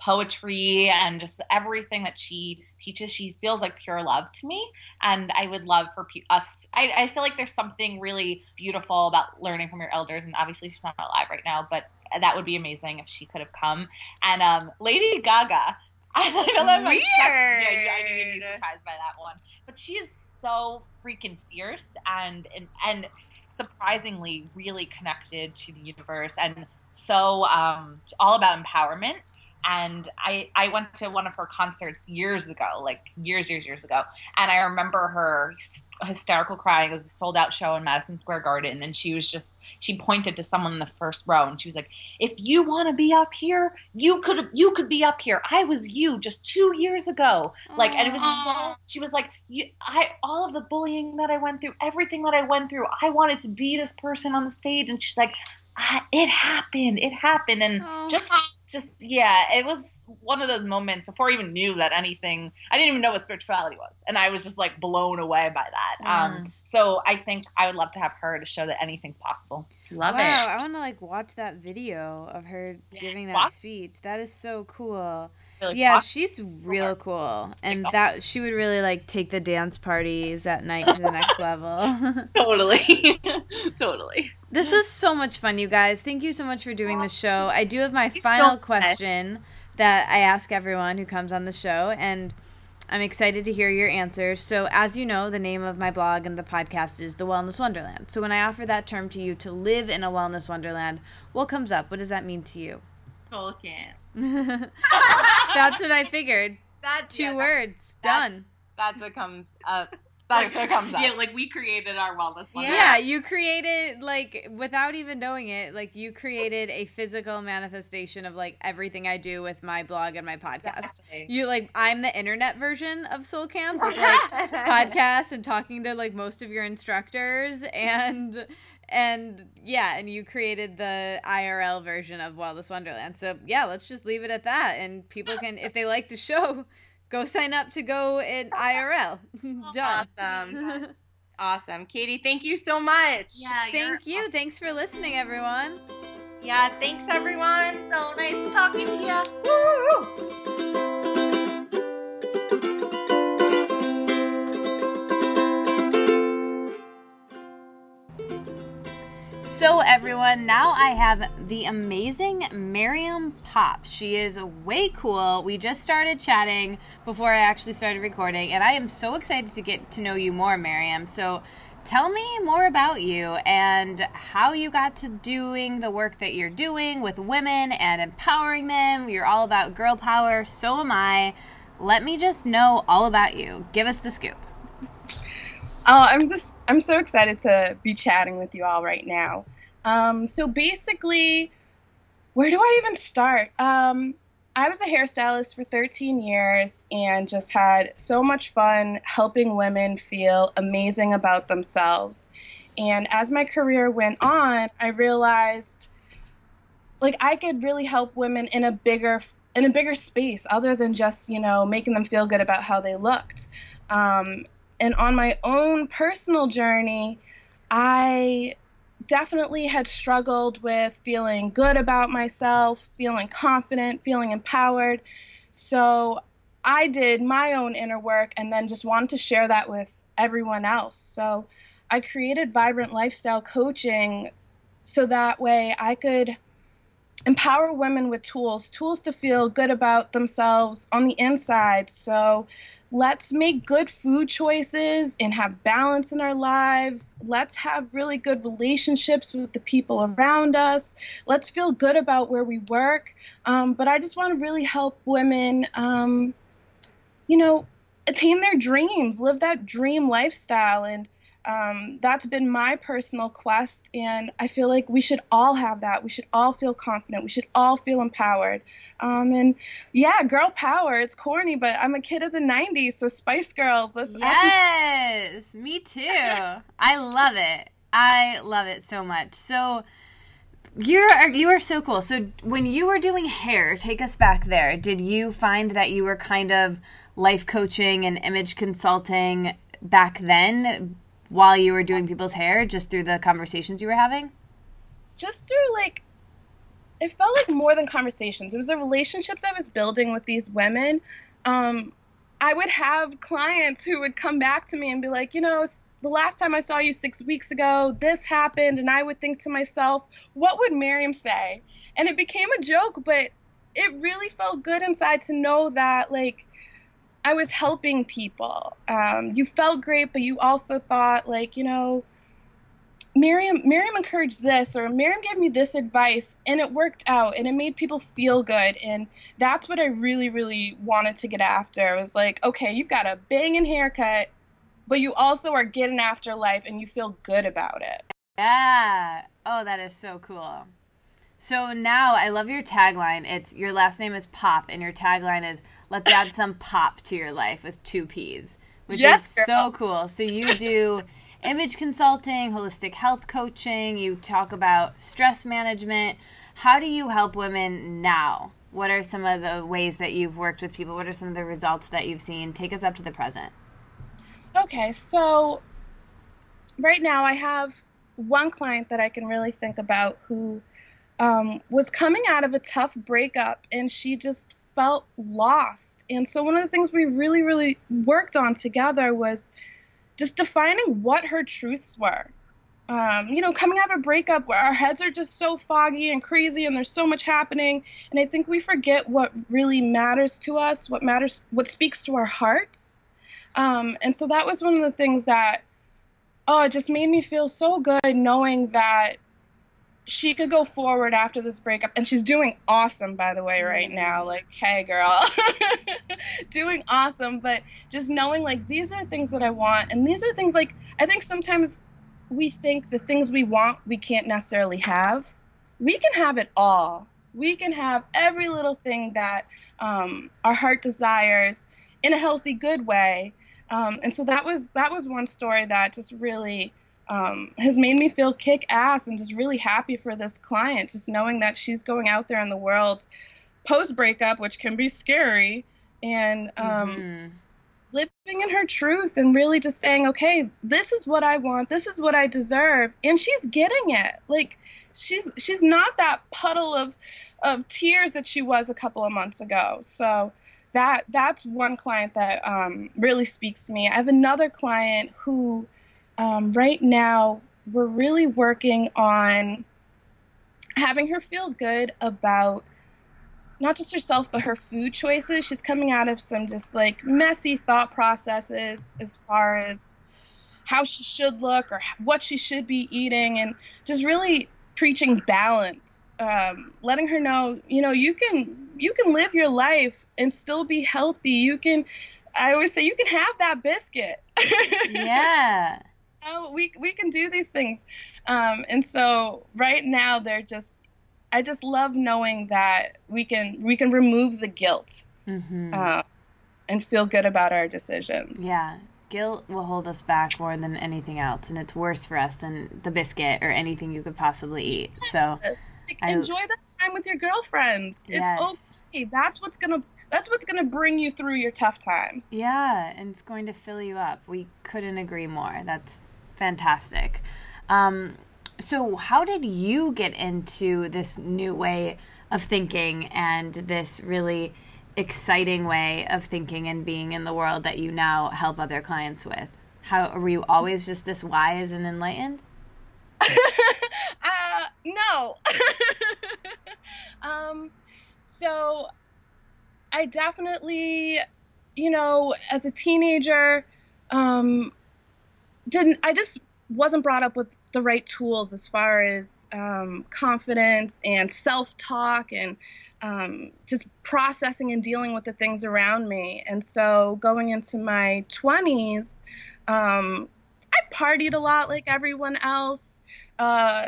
poetry and just everything that she teaches. She feels like pure love to me. And I would love for us, I feel like there's something really beautiful about learning from your elders. And obviously she's not alive right now, but that would be amazing if she could have come. And Lady Gaga. I know that Weird. Yeah, I knew you'd be surprised by that one. But she is so freaking fierce and surprisingly really connected to the universe and so all about empowerment. And I went to one of her concerts years ago, like years ago. And I remember her hysterical crying. It was a sold out show in Madison Square Garden. And she pointed to someone in the first row and she was like, if you want to be up here, you could be up here. I was you just 2 years ago. Like, and it was so, she was like, all of the bullying that I went through, everything that I went through, I wanted to be this person on the stage. And she's like, it happened. And just yeah, it was one of those moments before I even knew that anything, I didn't even know what spirituality was. And I was just like blown away by that. So I think I would love to have her to show that anything's possible. Love it. Wow, I want to like watch that video of her giving that speech. That is so cool. Yeah, she's real cool. And that she would really like take the dance parties at night to the next level. Totally. This was so much fun, you guys. Thank you so much for doing the show. I do have my final question that I ask everyone who comes on the show, and I'm excited to hear your answers. So as you know, the name of my blog and the podcast is The Wellness Wonderland. So when I offer that term to you, to live in a wellness wonderland, what comes up? What does that mean to you? SoulCamp. That's what I figured. That's 2 words. Done. That's what comes up. That's what comes up. Yeah, like we created our wellness wonderland. Yeah, you created, like, without even knowing it, like, you created a physical manifestation of, like, everything I do with my blog and my podcast. Exactly. You, like, I'm the internet version of SoulCamp with, like, podcasts and talking to, like, most of your instructors and yeah, and you created the IRL version of Wellness Wonderland. So, yeah, let's just leave it at that. And people can, if they like the show, go sign up to go in IRL. Done. Awesome. Katie, thank you so much. Yeah, Thank you. Thanks for listening, everyone. Yeah, thanks, everyone. So nice talking to you. Woo! So everyone, now I have the amazing Mariam Popp. She is way cool. We just started chatting before I actually started recording, and I am so excited to get to know you more, Mariam. So tell me more about you and how you got to doing the work that you're doing with women and empowering them. You're all about girl power. So am I. Let me just know all about you. Give us the scoop. Oh, I'm so excited to be chatting with you all right now. So basically, where do I even start? I was a hairstylist for 13 years and just had so much fun helping women feel amazing about themselves. And as my career went on, I realized like I could really help women in a bigger space other than just, making them feel good about how they looked. And on my own personal journey, I definitely had struggled with feeling good about myself, feeling confident, feeling empowered. So I did my own inner work and then just wanted to share that with everyone else. So I created Vibrant Lifestyle Coaching so that way I could empower women with tools to feel good about themselves on the inside. So let's make good food choices and have balance in our lives. Let's have really good relationships with the people around us. Let's feel good about where we work. But I just want to really help women, attain their dreams, live that dream lifestyle. And that's been my personal quest. And I feel like we should all have that. We should all feel confident. We should all feel empowered. And yeah, girl power. It's corny, but I'm a kid of the 90s, so Spice Girls. Yes, me too. I love it. I love it so much. So you are so cool. So when you were doing hair, take us back there. Did you find that you were kind of life coaching and image consulting back then while you were doing people's hair, just through the conversations you were having? Just through it felt like more than conversations. It was the relationships I was building with these women. I would have clients who would come back to me and be like, the last time I saw you 6 weeks ago, this happened. And I would think to myself, what would Mariam say? And it became a joke, but it really felt good inside to know that, like, I was helping people. You felt great, but you also thought, like, you know, Mariam encouraged this, or Mariam gave me this advice, and it worked out, and it made people feel good. And that's what I really, really wanted to get after. It was like, okay, you've got a banging haircut, but you also are getting after life, and you feel good about it. Yeah. Oh, that is so cool. So now I love your tagline. It's your last name is Pop, and your tagline is "Let's add some pop to your life" with 2 P's, which is so cool. So you do image consulting, holistic health coaching. You talk about stress management. How do you help women now? What are some of the ways that you've worked with people? What are some of the results that you've seen? Take us up to the present. Okay, so right now I have one client that I can really think about who was coming out of a tough breakup, and she just felt lost. And so one of the things we really, really worked on together was just defining what her truths were. You know, coming out of a breakup where our heads are just so foggy and crazy and there's so much happening, and I think we forget what really matters to us, what speaks to our hearts. And so that was one of the things that, it just made me feel so good knowing that she could go forward after this breakup. And she's doing awesome, by the way, right now. Like, hey, girl, doing awesome. But just knowing, like, these are things that I want. And these are things, like, I think sometimes we think the things we want we can't necessarily have. We can have it all. We can have every little thing that our heart desires in a healthy, good way. And so that was one story that just really has made me feel kick ass and just really happy for this client, just knowing that she's going out there in the world post breakup, which can be scary, and living in her truth and really just saying, okay, this is what I want, this is what I deserve, and she's getting it. Like, she's not that puddle of tears that she was a couple of months ago. So that's one client that really speaks to me. I have another client who right now we're really working on having her feel good about not just herself, but her food choices. She's coming out of some just like messy thought processes as far as how she should look or what she should be eating, and just really preaching balance, letting her know, you know, you can live your life and still be healthy. I always say, you can have that biscuit. Yeah. We can do these things. And so right now I just love knowing that we can remove the guilt and feel good about our decisions. Yeah. Guilt will hold us back more than anything else, and it's worse for us than the biscuit or anything you could possibly eat. So enjoy that time with your girlfriends. Yes. It's okay. That's what's gonna bring you through your tough times. Yeah, and it's going to fill you up. We couldn't agree more. That's fantastic. So how did you get into this new way of thinking and this really exciting way of thinking and being in the world that you now help other clients with? How were you always just this wise and enlightened? No. So I definitely, you know, as a teenager, I just wasn't brought up with the right tools as far as confidence and self-talk and just processing and dealing with the things around me. And so going into my 20s, I partied a lot like everyone else,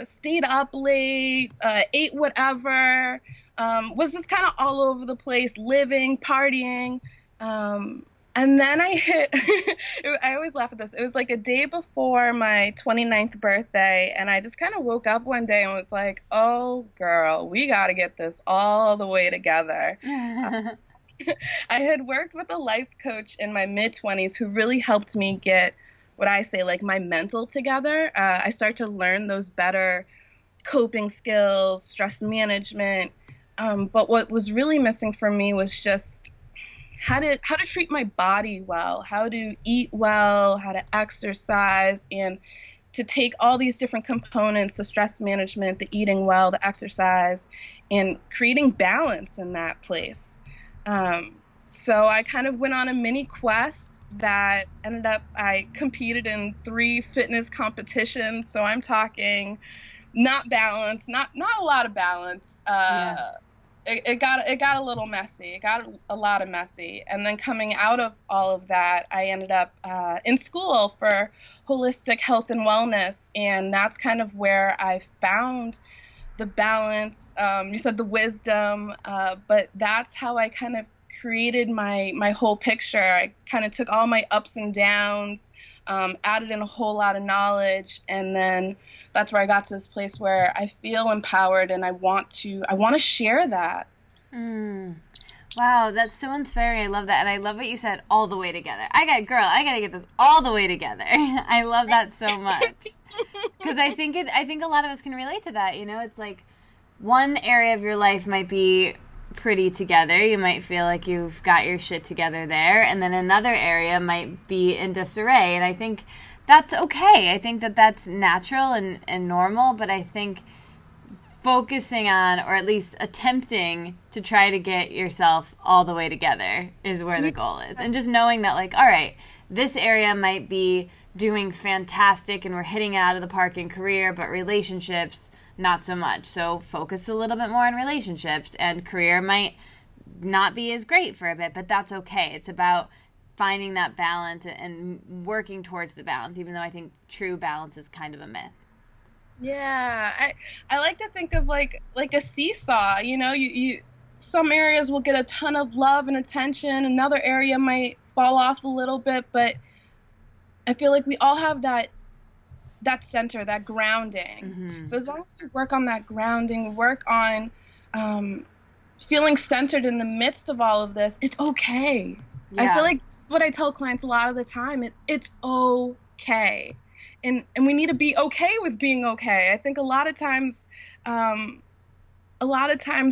stayed up late, ate whatever, was just kind of all over the place, living, partying. And then I hit, I always laugh at this. It was like a day before my 29th birthday, and I just kind of woke up one day and was like, oh, girl, we got to get this all the way together. I had worked with a life coach in my mid-20s who really helped me get what I say, like, my mental together. I started to learn those better coping skills, stress management. But what was really missing for me was just how to treat my body well, how to eat well, how to exercise, and to take all these different components, the stress management, the eating well, the exercise, and creating balance in that place. So I kind of went on a mini quest that ended up, I competed in 3 fitness competitions. So I'm talking not balance, not a lot of balance. It got a little messy. It got a lot of messy. And then coming out of all of that, I ended up in school for holistic health and wellness. And that's kind of where I found the balance. You said the wisdom, but that's how I kind of created my whole picture. I kind of took all my ups and downs, added in a whole lot of knowledge, and then that's where I got to this place where I feel empowered and I want to share that. Wow, that's so inspiring. I love that. And I love what you said, all the way together. I got to get this all the way together. I love that so much. Because I think a lot of us can relate to that. You know, it's like one area of your life might be pretty together. You might feel like you've got your shit together there. And then another area might be in disarray. And I think that's okay. I think that's natural and normal. But I think focusing on, or at least attempting to try to get yourself all the way together is where the goal is. And just knowing that, like, all right, this area might be doing fantastic and we're hitting it out of the park in career, but relationships, not so much. So focus a little bit more on relationships, and career might not be as great for a bit, but that's okay. It's about finding that balance and working towards the balance, even though I think true balance is kind of a myth. Yeah, I like to think of like a seesaw. You know, you some areas will get a ton of love and attention, another area might fall off a little bit, but I feel like we all have that center, that grounding. Mm-hmm. So as long as we work on that grounding, work on feeling centered in the midst of all of this, it's okay. Yeah. I feel like this is what I tell clients a lot of the time. It's okay. And we need to be okay with being okay. I think a lot of times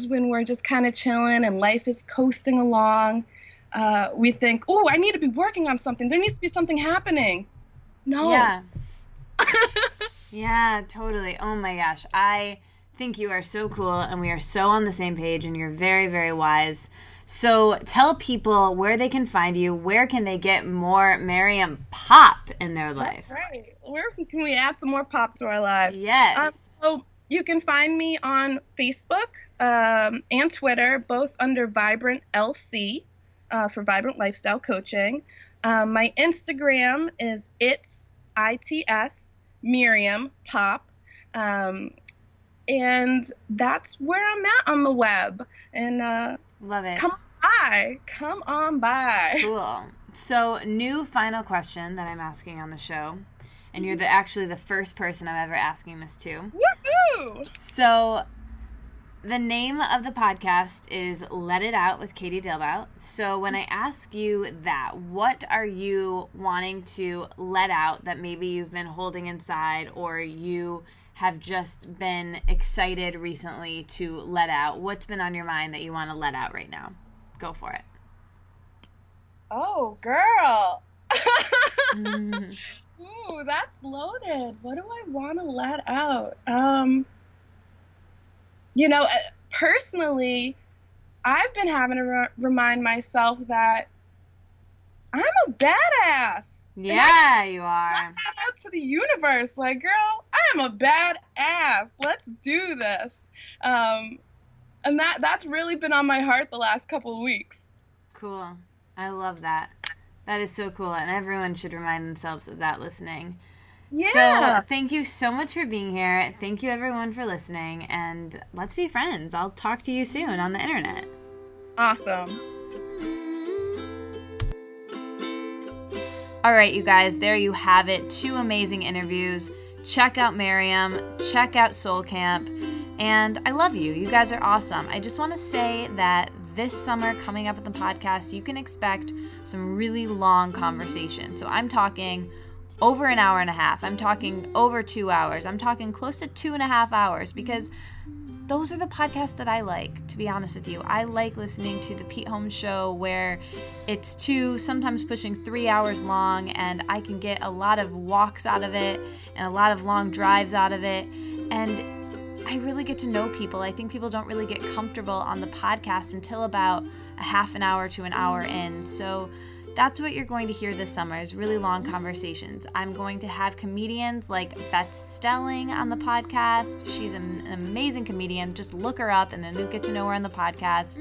when we're just kind of chilling and life is coasting along, we think, oh, I need to be working on something. There needs to be something happening. No. Yeah. Yeah, totally. Oh my gosh. I think you are so cool and we are so on the same page and you're very, very wise. So tell people where they can find you. Where can they get more Mariam Popp in their life? That's right. Where can we add some more pop to our lives? Yes. So you can find me on Facebook and Twitter, both under Vibrant LC for Vibrant Lifestyle Coaching. My Instagram is ITS Mariam Popp. And that's where I'm at on the web. And love it. Come on by. Cool. So, new final question that I'm asking on the show, and you're actually the first person I'm ever asking this to. Woohoo! So, the name of the podcast is Let It Out with Katie Dalebout. So, when I ask you that, what are you wanting to let out that maybe you've been holding inside, or you have just been excited recently to let out? What's been on your mind that you want to let out right now? Go for it. Oh, girl. Ooh, that's loaded. What do I want to let out? Personally, I've been having to remind myself that I'm a badass. Yeah, you are. Let that out to the universe. Like, girl, I'm a badass. Let's do this. And that's really been on my heart the last couple of weeks. Cool. I love that. That is so cool. And everyone should remind themselves of that listening. Yeah. So thank you so much for being here. Thank you, everyone, for listening. And let's be friends. I'll talk to you soon on the internet. Awesome. All right, you guys, there you have it. 2 amazing interviews. Check out Mariam. Check out SoulCamp. And I love you. You guys are awesome. I just want to say that this summer coming up at the podcast, you can expect some really long conversations. So I'm talking over an hour and a half. I'm talking over 2 hours. I'm talking close to 2.5 hours, because those are the podcasts that I like, to be honest with you. I like listening to the Pete Holmes Show, where it's 2, sometimes pushing 3 hours long, and I can get a lot of walks out of it and a lot of long drives out of it. And I really get to know people. I think people don't really get comfortable on the podcast until about a half an hour to an hour in. So that's what you're going to hear this summer, is really long conversations. I'm going to have comedians like Beth Stelling on the podcast. She's an amazing comedian. Just look her up and then you'll get to know her on the podcast.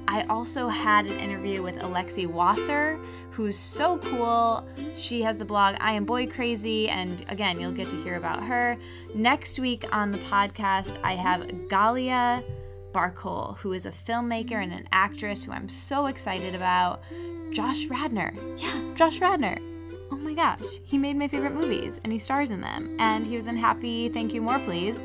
I also had an interview with Alexi Wasser, who's so cool. She has the blog I Am Boy Crazy, and again, you'll get to hear about her. Next week on the podcast, I have Galia Barkol, who is a filmmaker and an actress who I'm so excited about. Josh Radnor. Yeah, Josh Radnor. Oh my gosh. He made my favorite movies and he stars in them. And he was in Happy Thank You More Please,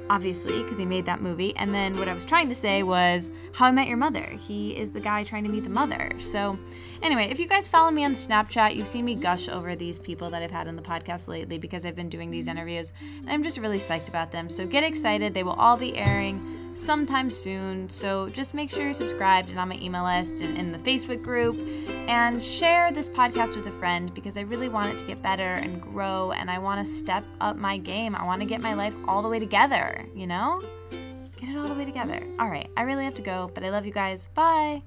obviously, because he made that movie. And then what I was trying to say was How I Met Your Mother. He is the guy trying to meet the mother. So anyway, if you guys follow me on Snapchat, you've seen me gush over these people that I've had on the podcast lately because I've been doing these interviews. And I'm just really psyched about them. So get excited. They will all be airing sometime soon. So just make sure you're subscribed and on my email list and in the Facebook group, and share this podcast with a friend, because I really want it to get better and grow, and I want to step up my game. I want to get my life all the way together, you know? Get it all the way together. All right, I really have to go, but I love you guys. Bye.